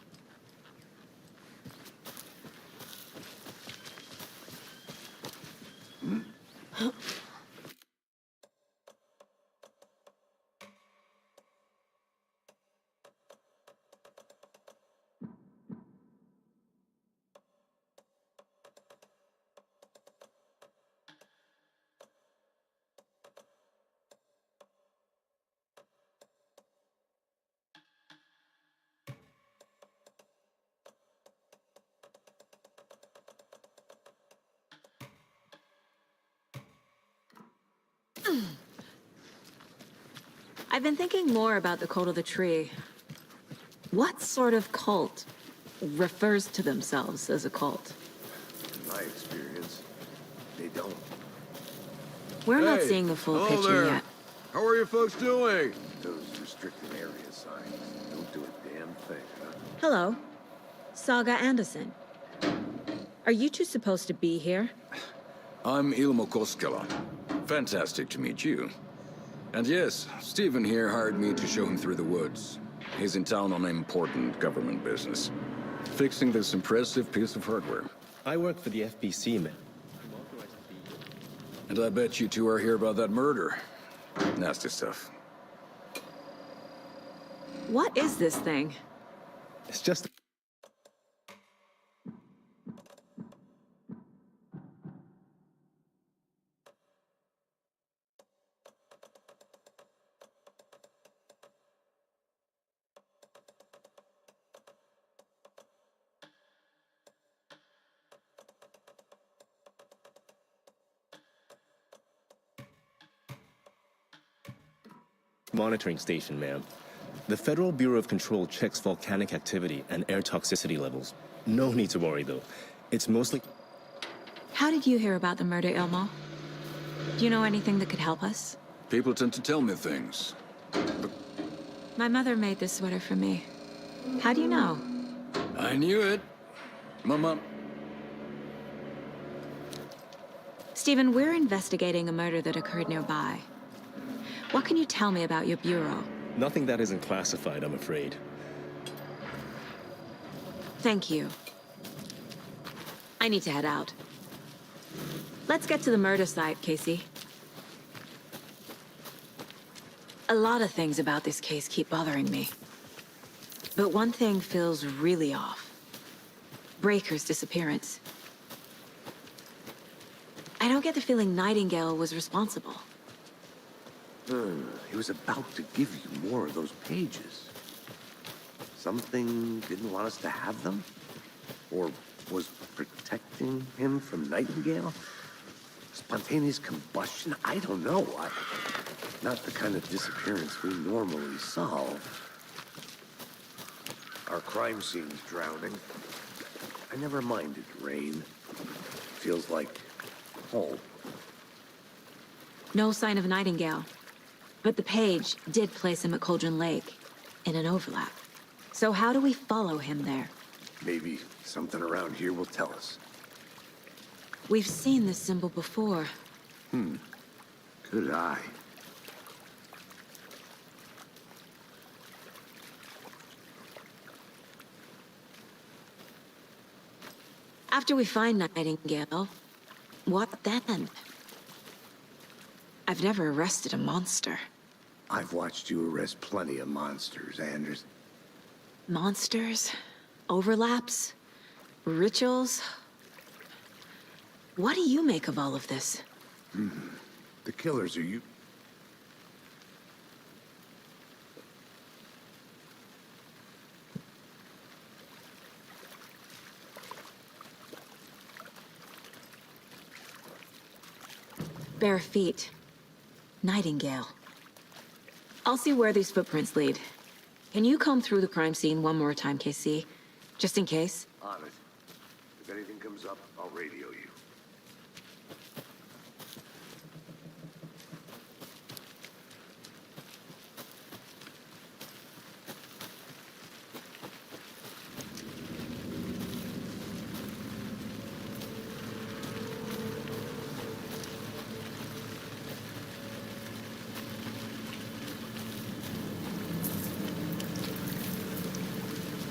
I've been thinking more about the cult of the tree. What sort of cult refers to themselves as a cult? In my experience, they don't. We're not seeing the full picture yet. How are you folks doing? Those restricted area signs don't do a damn thing, huh? Hello. Saga Anderson. Are you two supposed to be here? I'm Ilmo Koskela. Fantastic to meet you. And yes, Stephen here hired me to show him through the woods. He's in town on important government business. Fixing this impressive piece of hardware. I work for the FBC, man. And I bet you two are here about that murder. Nasty stuff. What is this thing? It's just... monitoring station, ma'am. The Federal Bureau of Control checks volcanic activity and air toxicity levels. No need to worry, though. It's mostly... How did you hear about the murder, Ilmo? Do you know anything that could help us? People tend to tell me things. My mother made this sweater for me. How do you know? I knew it. Mama. Stephen, we're investigating a murder that occurred nearby. What can you tell me about your bureau? Nothing that isn't classified, I'm afraid. Thank you. I need to head out. Let's get to the murder site, Casey. A lot of things about this case keep bothering me. But one thing feels really off. Breaker's disappearance. I don't get the feeling Nightingale was responsible. He was about to give you more of those pages. Something didn't want us to have them? Or was protecting him from Nightingale? Spontaneous combustion? I don't know. Not the kind of disappearance we normally solve. Our crime scene's drowning. I never minded rain. Feels like home. No sign of Nightingale. But the page did place him at Cauldron Lake, in an overlap. So how do we follow him there? Maybe something around here will tell us. We've seen this symbol before. Good eye. After we find Nightingale, what then? I've never arrested a monster. I've watched you arrest plenty of monsters, Anders. Monsters? Overlaps? Rituals? What do you make of all of this? The killers are you... Bare feet. Nightingale. I'll see where these footprints lead. Can you comb through the crime scene one more time, KC? Just in case? On it. If anything comes up, I'll radio you.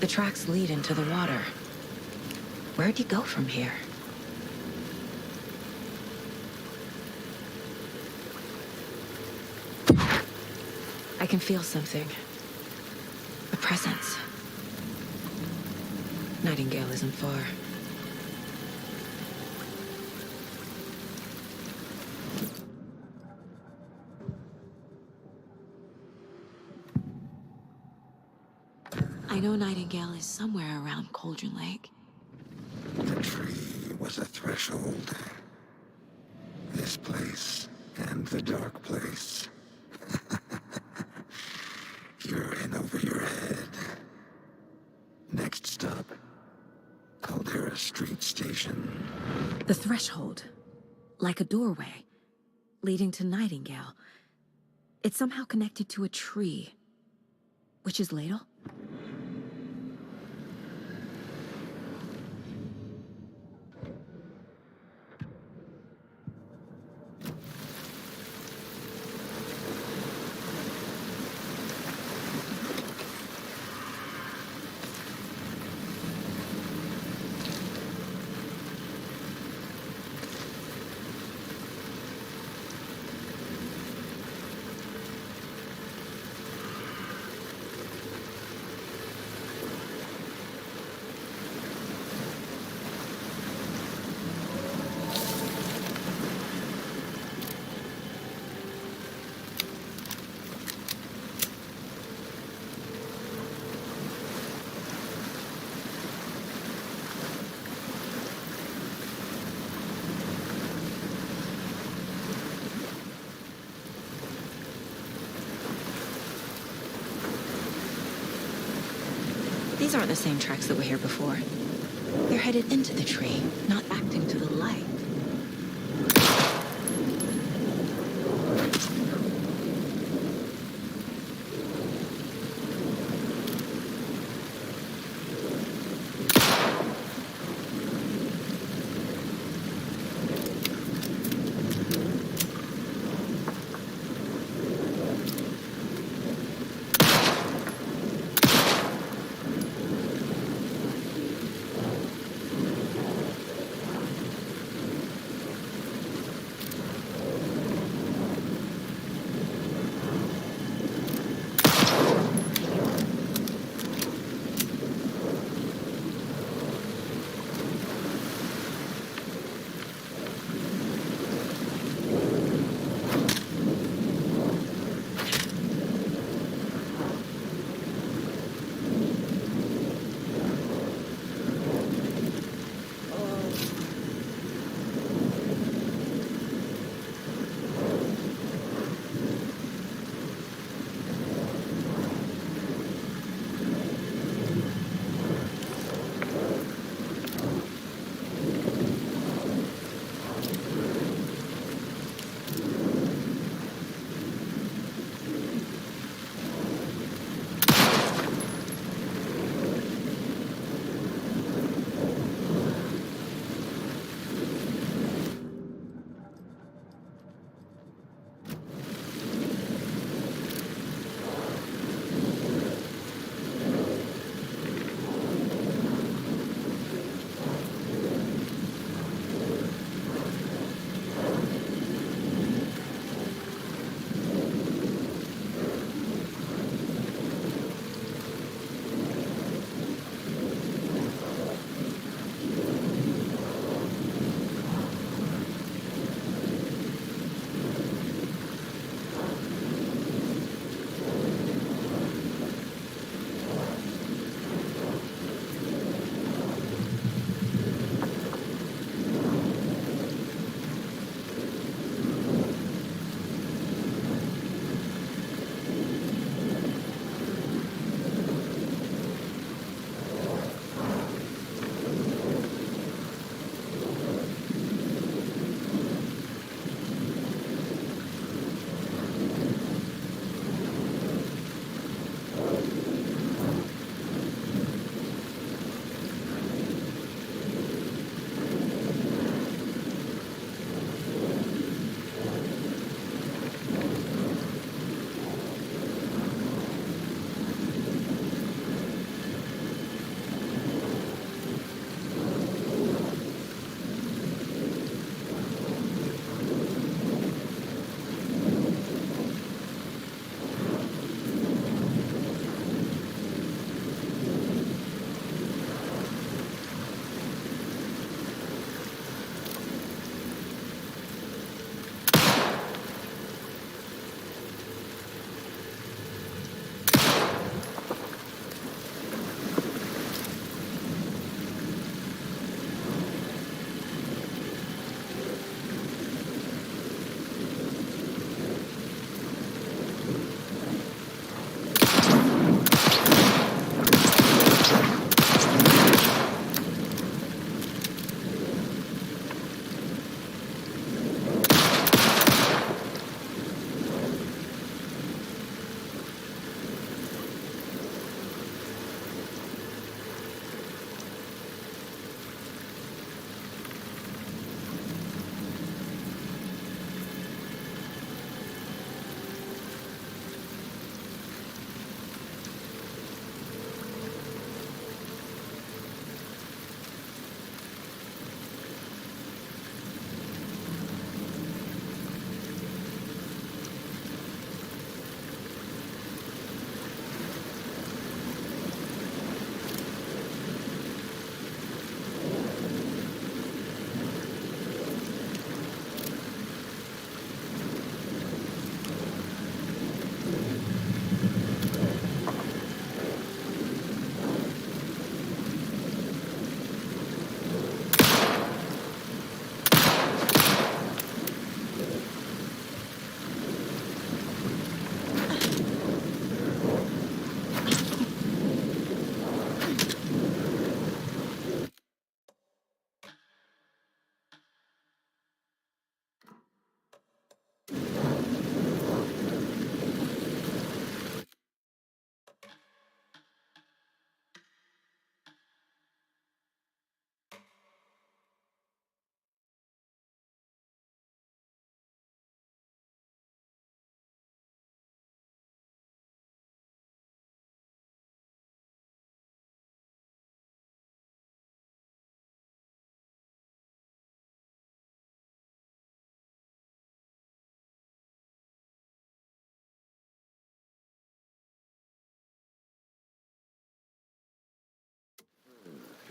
The tracks lead into the water. Where'd he go from here? I can feel something. A presence. Nightingale isn't far. I know Nightingale is somewhere around Cauldron Lake. The tree was a threshold. This place and the dark place. You're in over your head. Next stop, Caldera Street Station. The threshold. Like a doorway. Leading to Nightingale. It's somehow connected to a tree. Witch's Ladle? These aren't the same tracks that were here before. They're headed into the tree, not back into the light.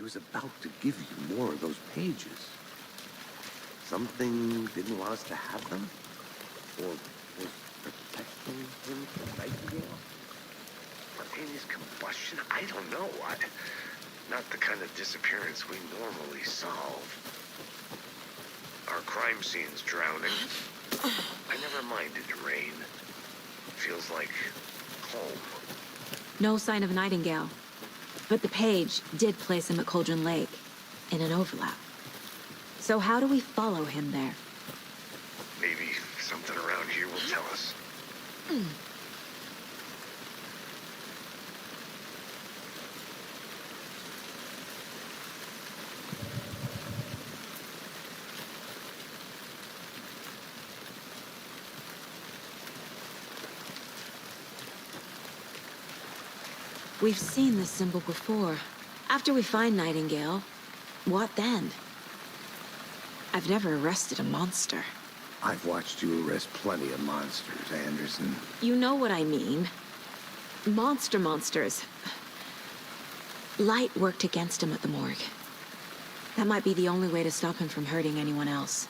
was about to give you more of those pages. Something didn't want us to have them? Or was protecting him from Nightingale? Spontaneous combustion? I don't know. Not the kind of disappearance we normally solve. Our crime scene's drowning. I never minded rain. Feels like home. No sign of Nightingale. But the page did place him at Cauldron Lake, in an overlap. So how do we follow him there? Maybe something around here will tell us. We've seen this symbol before. After we find Nightingale, what then? I've never arrested a monster. I've watched you arrest plenty of monsters, Anderson. You know what I mean. Monsters. Light worked against him at the morgue. That might be the only way to stop him from hurting anyone else.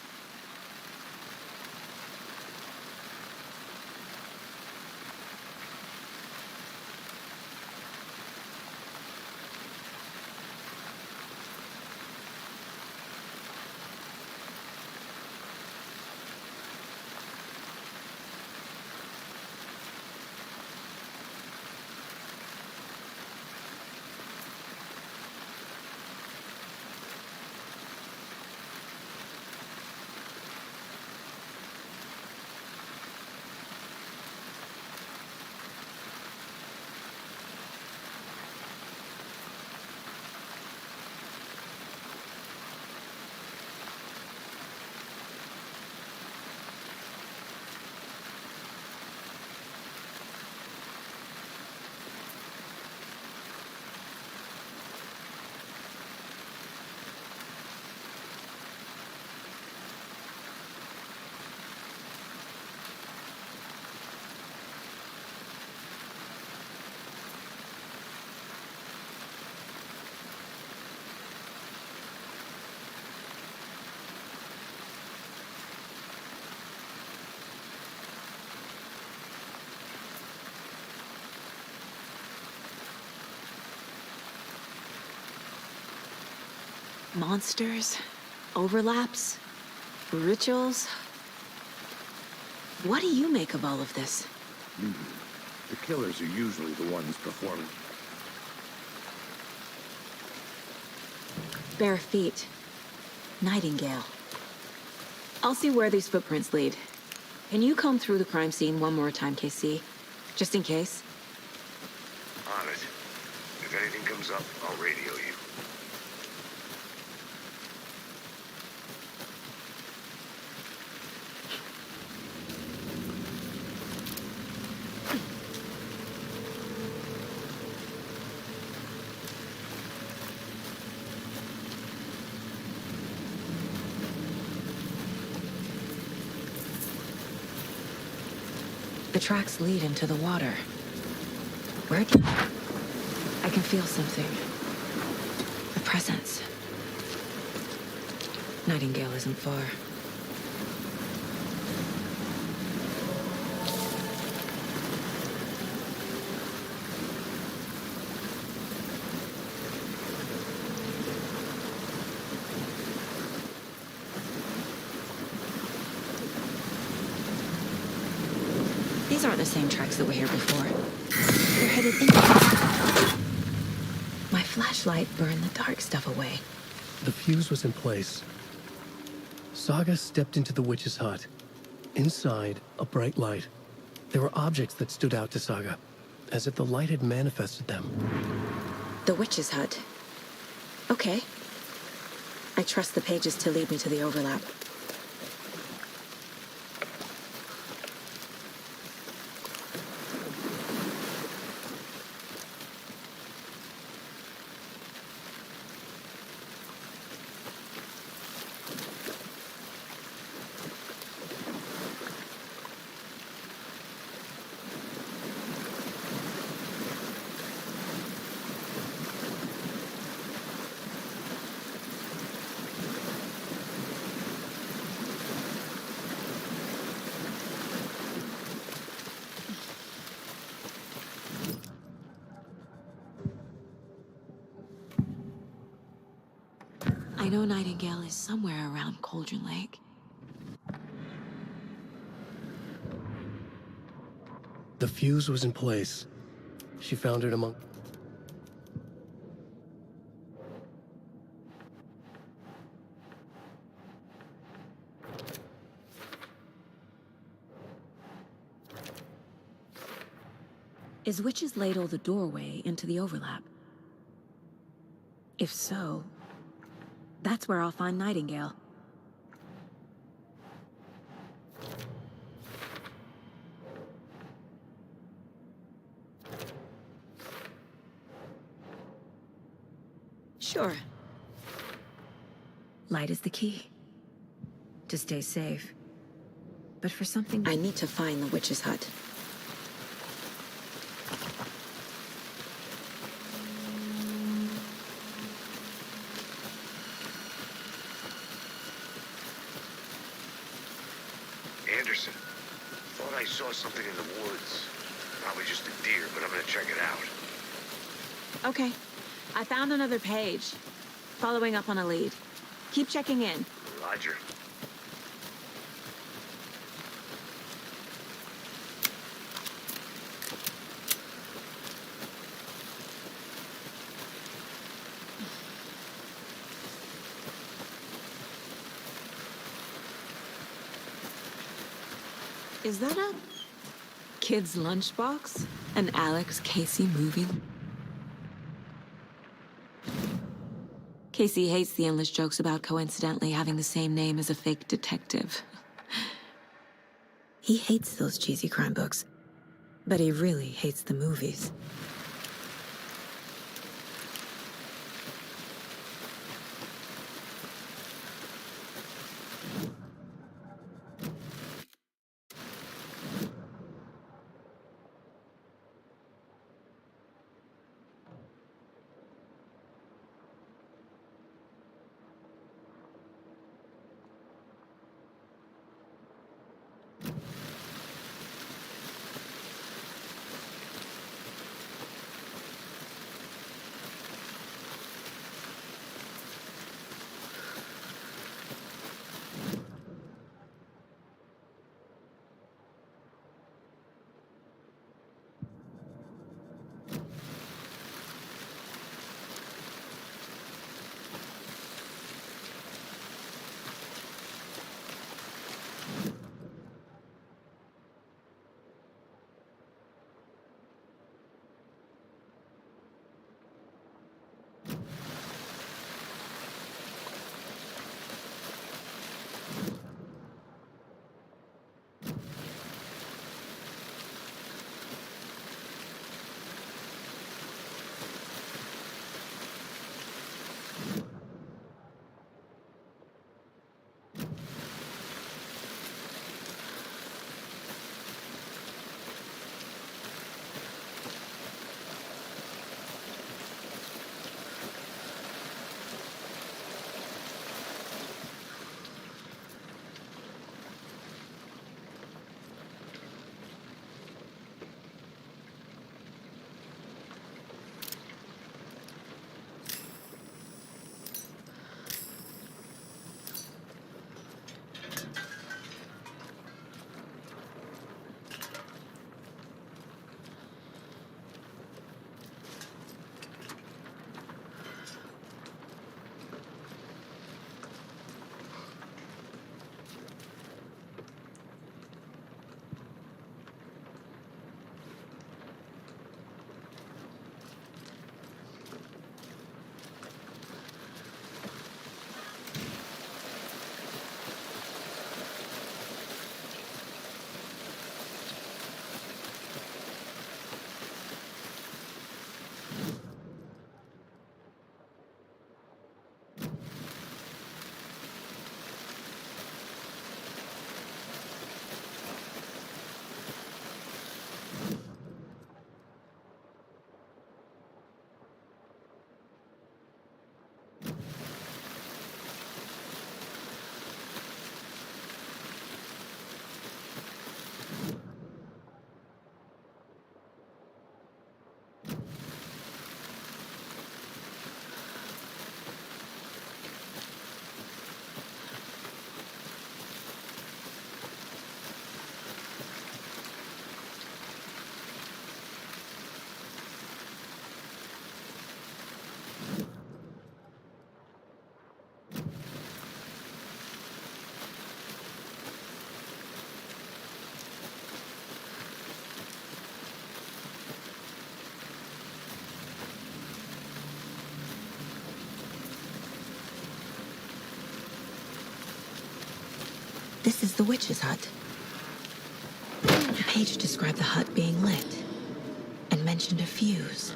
Monsters, overlaps, rituals. What do you make of all of this? The killers are usually the ones performing. Bare feet. Nightingale. I'll see where these footprints lead. Can you comb through the crime scene one more time, KC? Just in case? On it. If anything comes up, I'll radio you. The tracks lead into the water. Where do I can feel something. A presence. Nightingale isn't far. These aren't the same tracks that were here before. They're headed in. My flashlight burned the dark stuff away. The fuse was in place. Saga stepped into the witch's hut. Inside, a bright light. There were objects that stood out to Saga, as if the light had manifested them. The witch's hut. Okay. I trust the pages to lead me to the overlap. I know Nightingale is somewhere around Cauldron Lake. The fuse was in place. She found it among... Is Witch's Ladle the doorway into the overlap? If so, that's where I'll find Nightingale. Sure. Light is the key. To stay safe. But for something... I need to find the witch's hut. Anderson, thought I saw something in the woods. Probably just a deer, but I'm gonna check it out. Okay. I found another page. Following up on a lead. Keep checking in. Roger. Is that a kid's lunchbox? An Alex Casey movie? Casey hates the endless jokes about coincidentally having the same name as a fake detective. He hates those cheesy crime books, but he really hates the movies. This is the witch's hut. The page described the hut being lit and mentioned a fuse.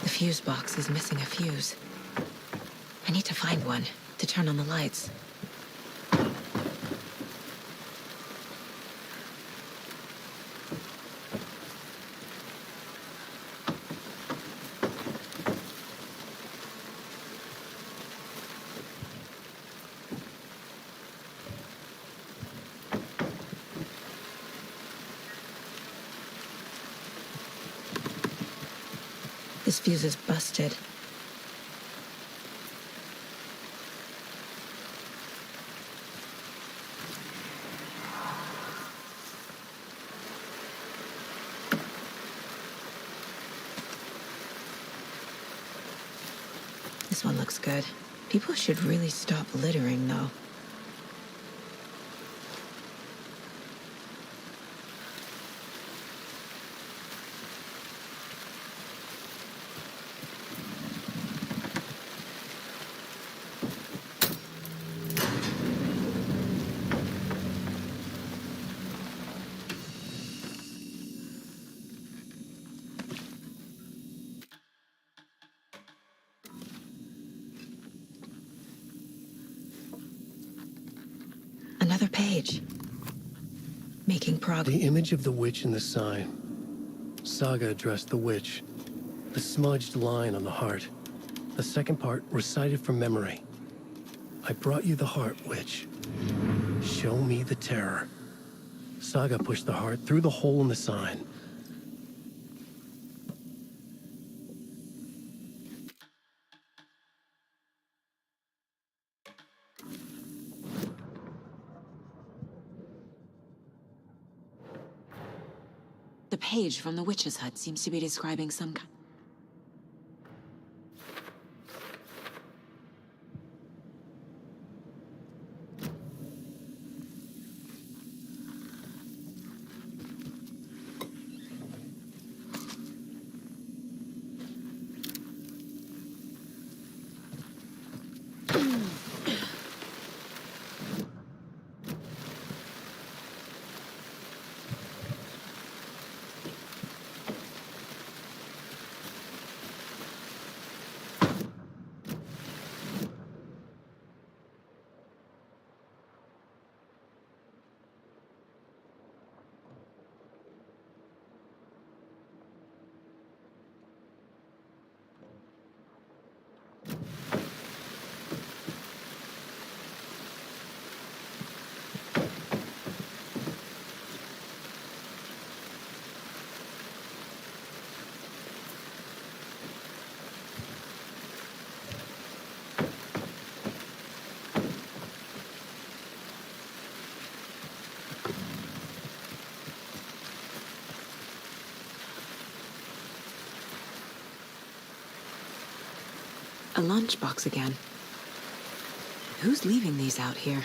The fuse box is missing a fuse. I need to find one to turn on the lights. This fuse is busted. This one looks good. People should really stop littering, though. Another page. Making progress. The image of the witch in the sign. Saga addressed the witch. The smudged line on the heart. The second part recited from memory. I brought you the heart, witch. Show me the terror. Saga pushed the heart through the hole in the sign. The page from the witch's hut seems to be describing some kind. A lunchbox again. Who's leaving these out here?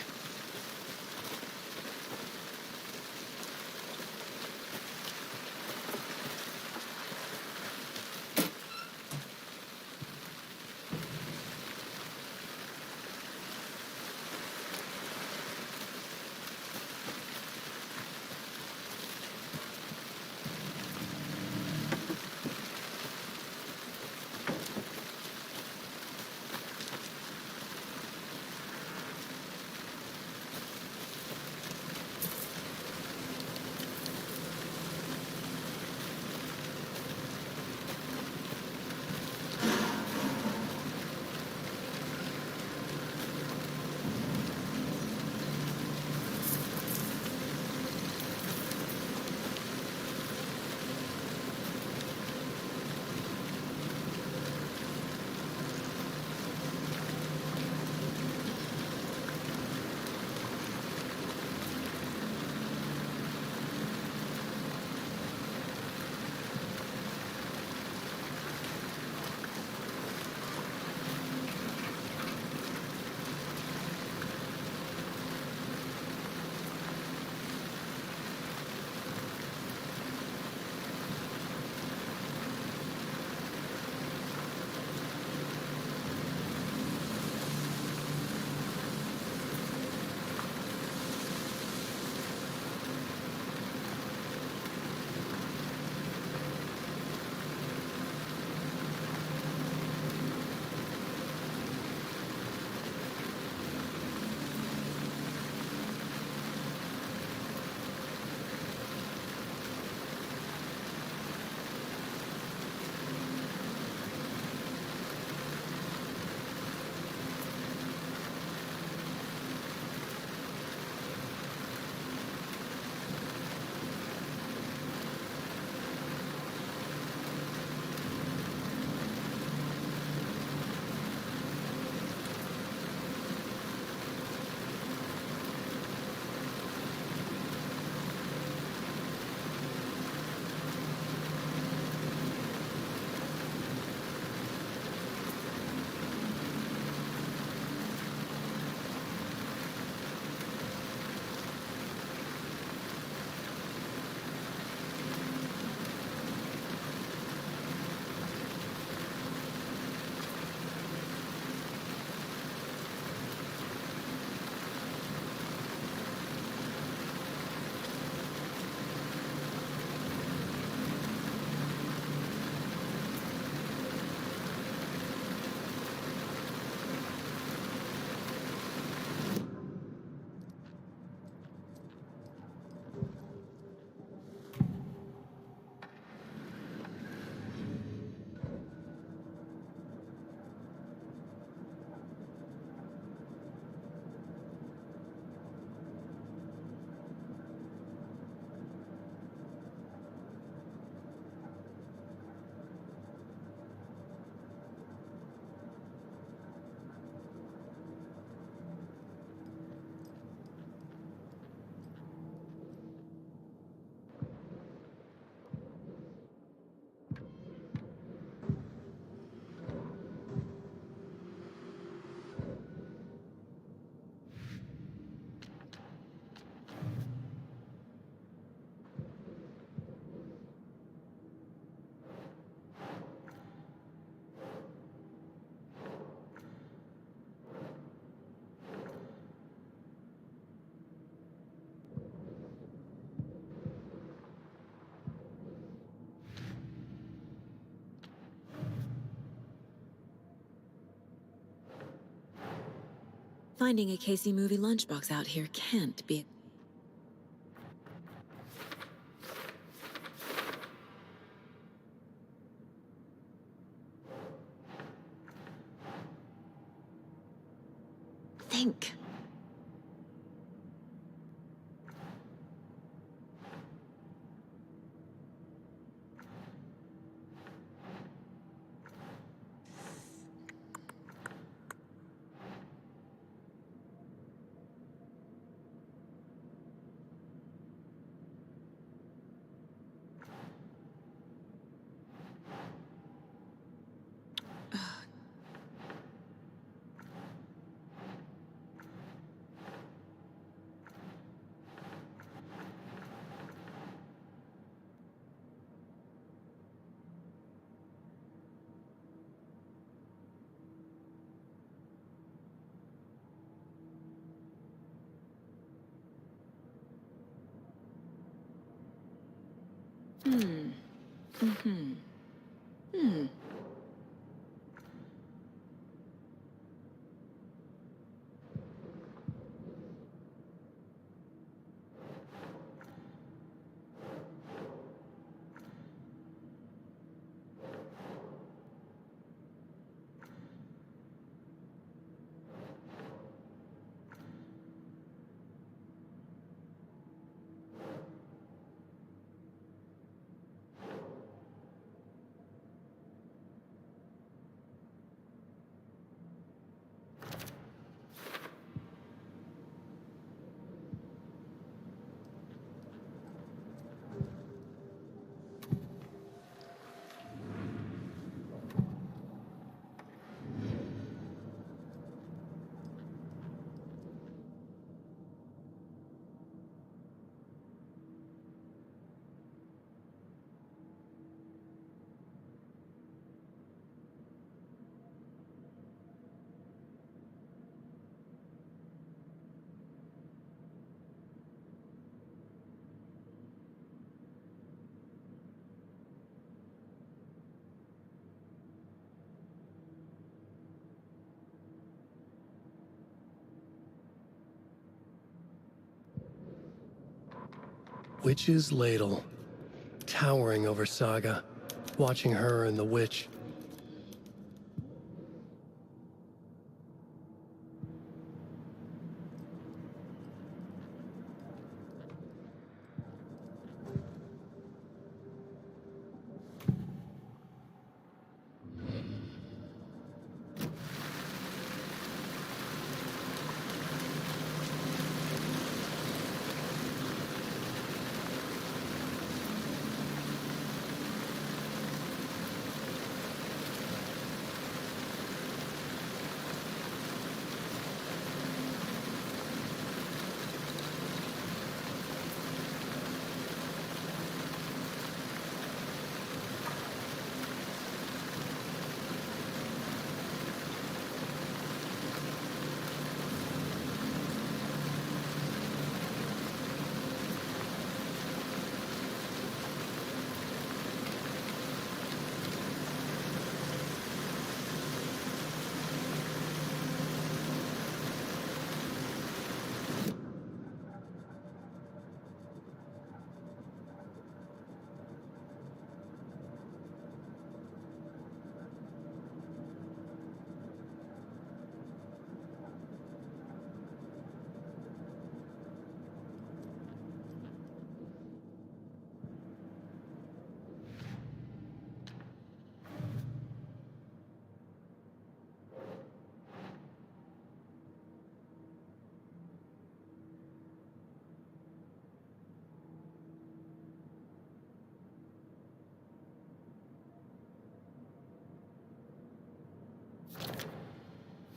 Finding a Casey movie lunchbox out here can't be... Think. Witch's ladle, towering over Saga, watching her and the witch.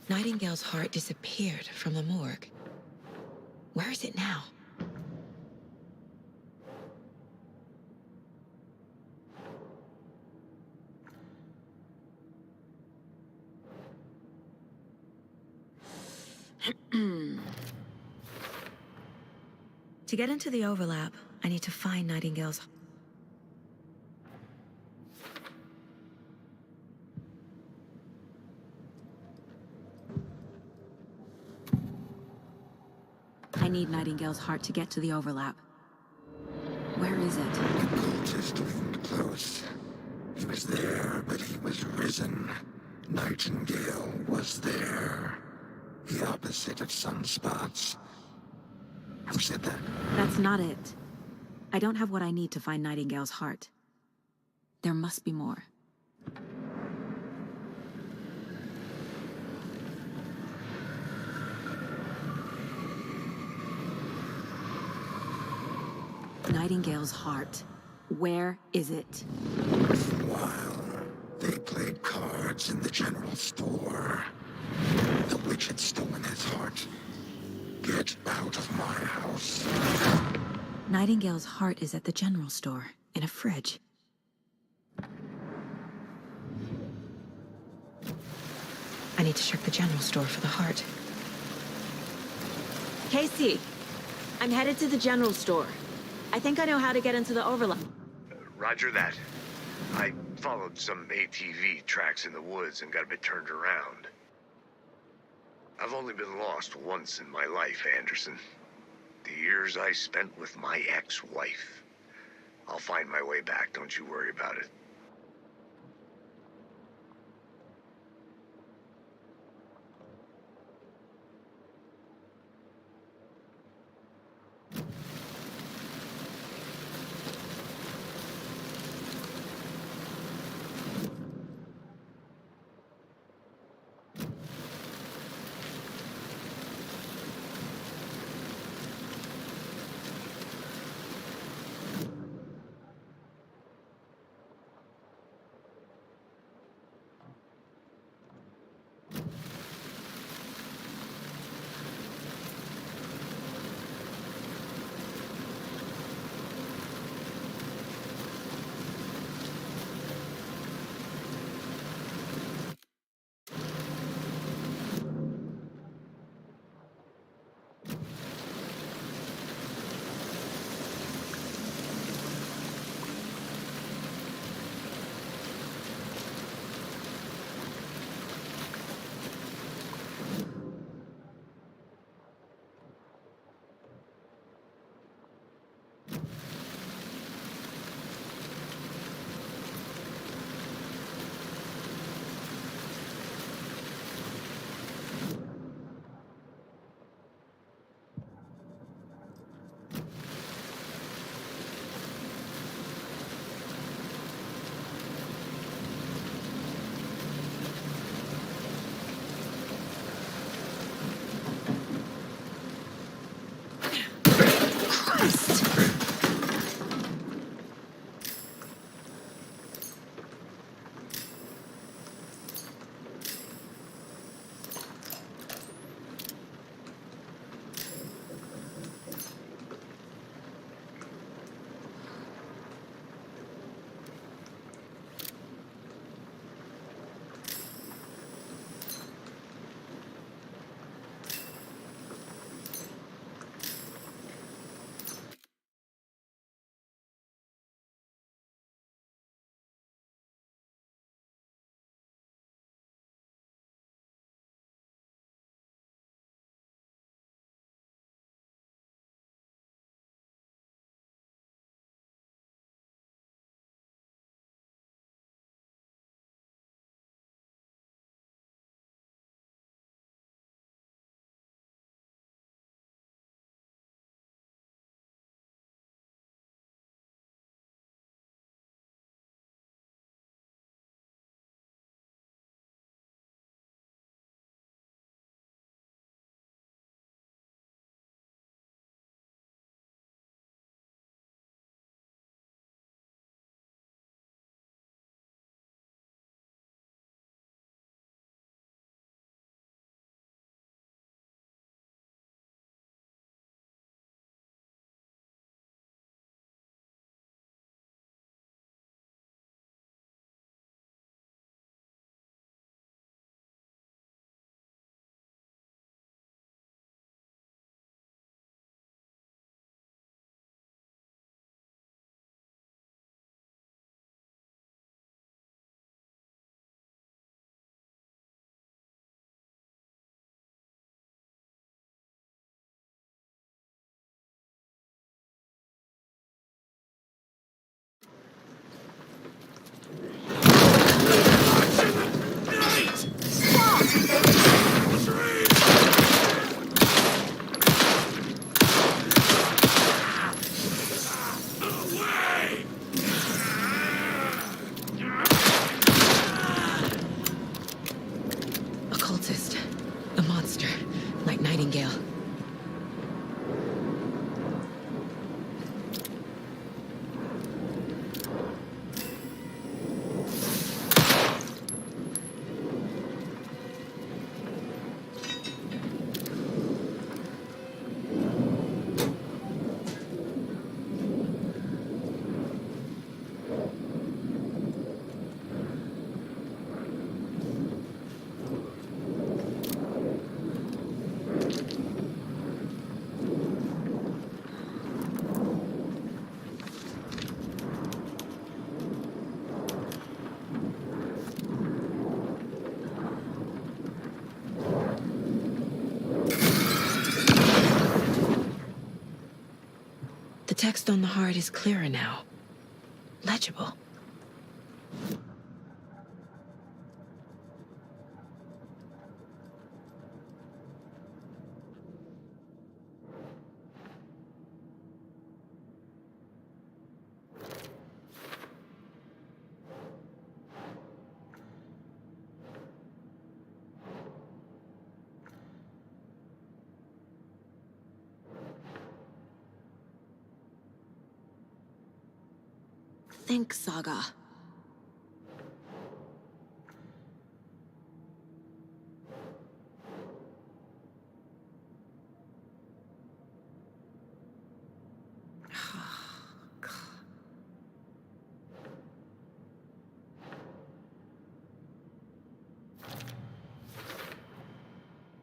Nightingale's heart disappeared from the morgue. Where is it now? To get into the overlap, I need to find Nightingale's... need Nightingale's heart to get to the overlap. Where is it? The cultist leaned close. He was there, but he was risen. Nightingale was there. The opposite of sunspots. Who said that? That's not it. I don't have what I need to find Nightingale's heart. There must be more. Nightingale's heart. Where is it? While they played cards in the general store, the witch had stolen his heart. Get out of my house. Nightingale's heart is at the general store, in a fridge. I need to check the general store for the heart. Casey, I'm headed to the general store. I think I know how to get into the overlap. Roger that. I followed some ATV tracks in the woods and got a bit turned around. I've only been lost once in my life, Anderson. The years I spent with my ex-wife. I'll find my way back, don't you worry about it. The text on the heart is clearer now. Legible. Think, Saga.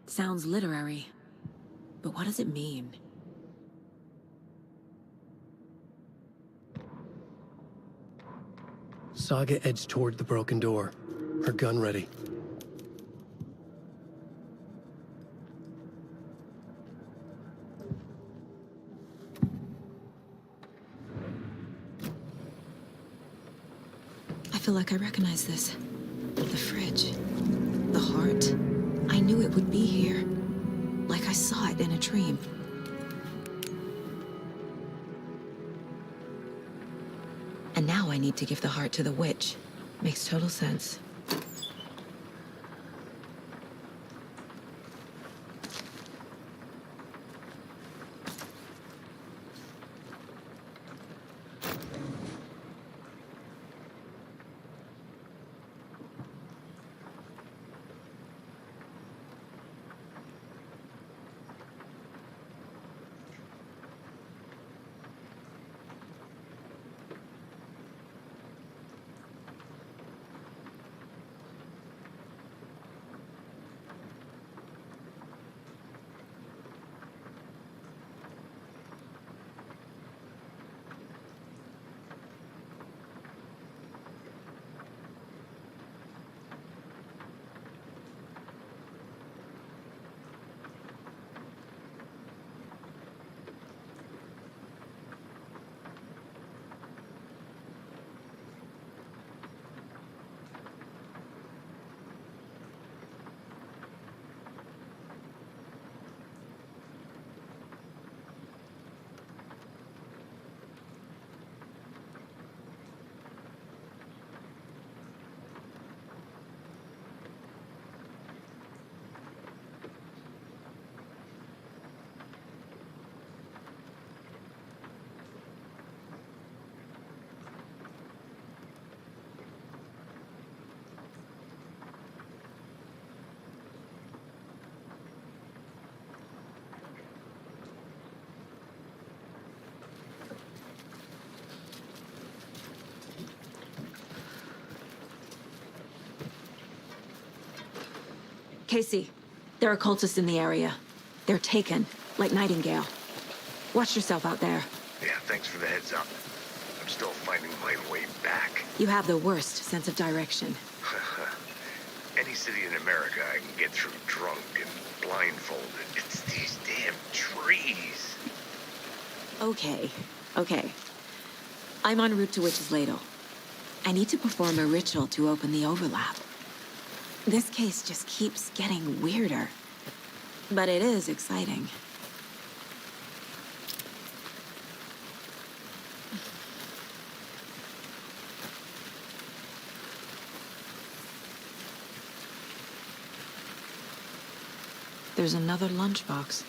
Sounds literary, but what does it mean? Saga edged toward the broken door, her gun ready. I feel like I recognize this. The fridge. The heart. I knew it would be here. Like I saw it in a dream. And now I need to give the heart to the witch. Makes total sense. Casey, there are cultists in the area. They're taken, like Nightingale. Watch yourself out there. Yeah, thanks for the heads up. I'm still finding my way back. You have the worst sense of direction. Any city in America I can get through drunk and blindfolded. It's these damn trees. Okay. I'm en route to Witch's Ladle. I need to perform a ritual to open the overlap. This case just keeps getting weirder. But it is exciting. There's another lunchbox.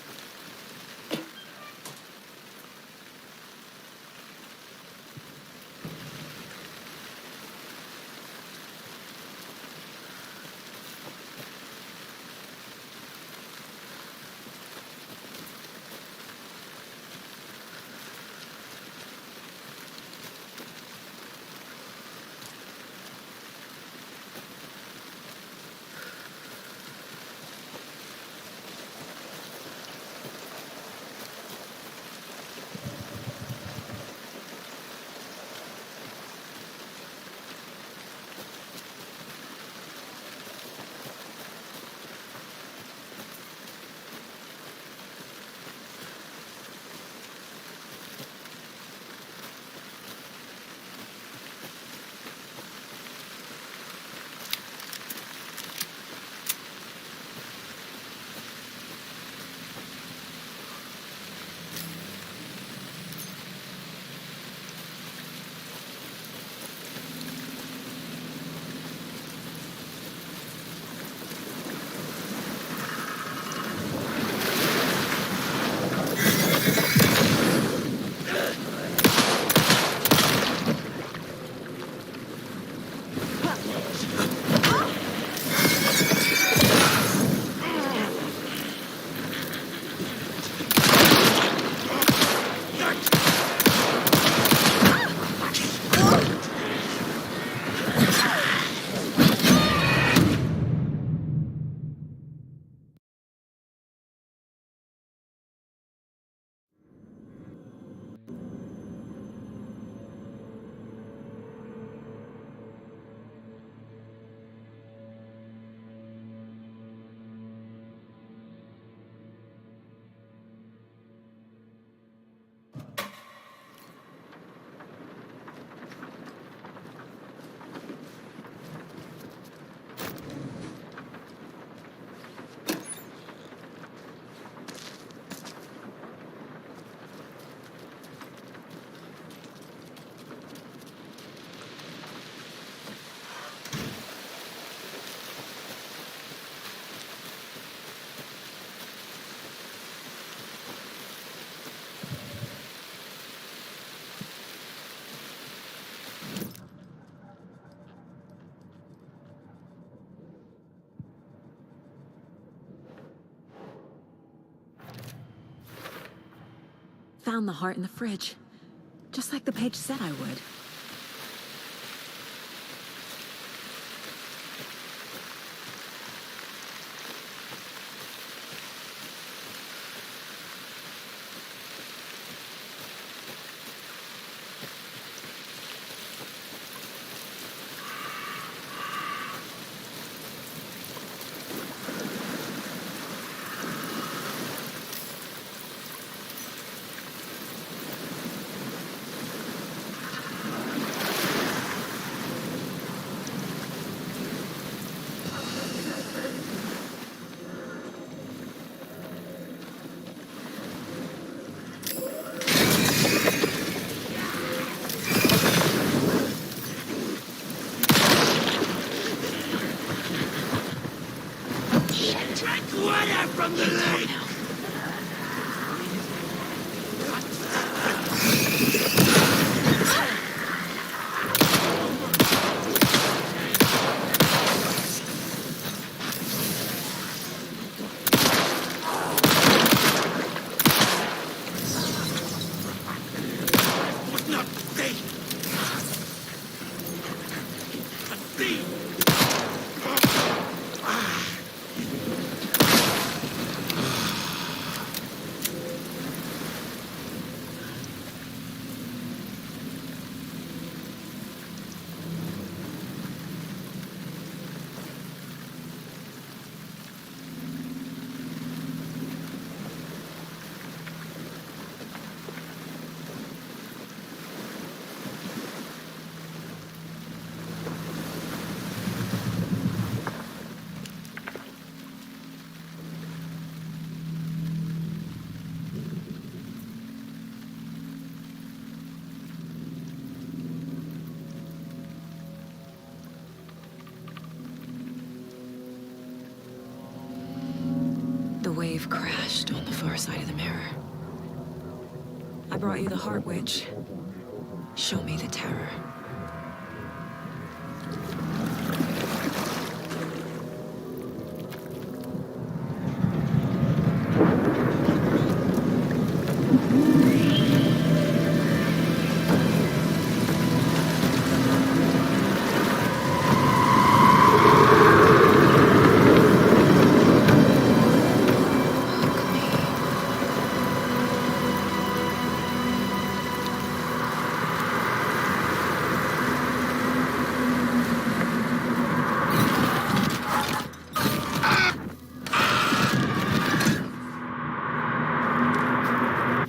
found the heart in the fridge. Just like the page said I would. From the lake! The wave crashed on the far side of the mirror. I brought you the heart witch. Show me the terror.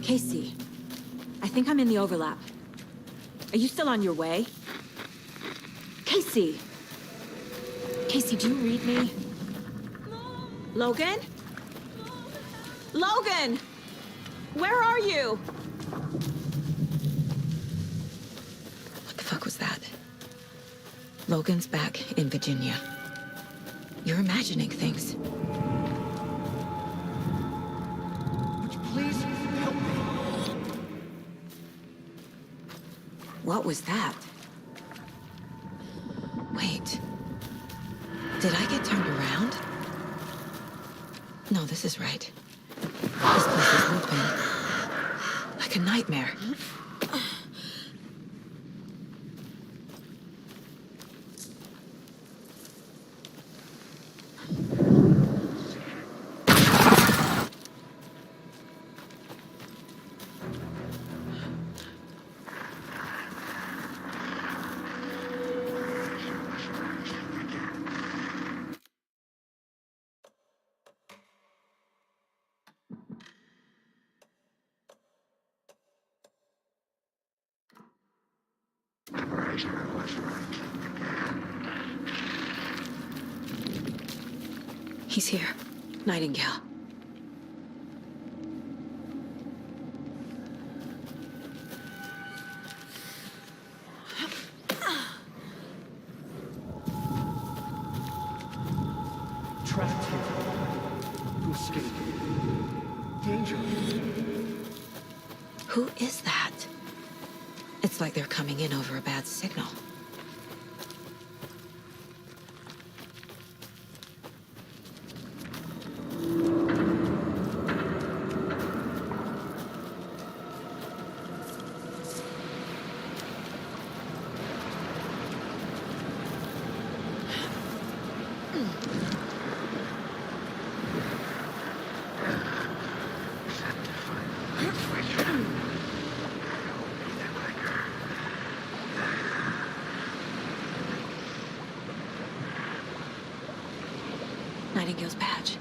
Casey, I think I'm in the overlap. Are you still on your way? Casey! Casey, do you read me? Logan? Logan! Where are you? What the fuck was that? Logan's back in Virginia. You're imagining things. Please help me. What was that? Wait. Did I get turned around? No, this is right. This place is open. Like a nightmare. He's here. Nightingale. Trapped here. To escape. Danger. Who is that? It's like they're coming in over a bad signal. Nightingale's badge.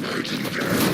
Nightingale.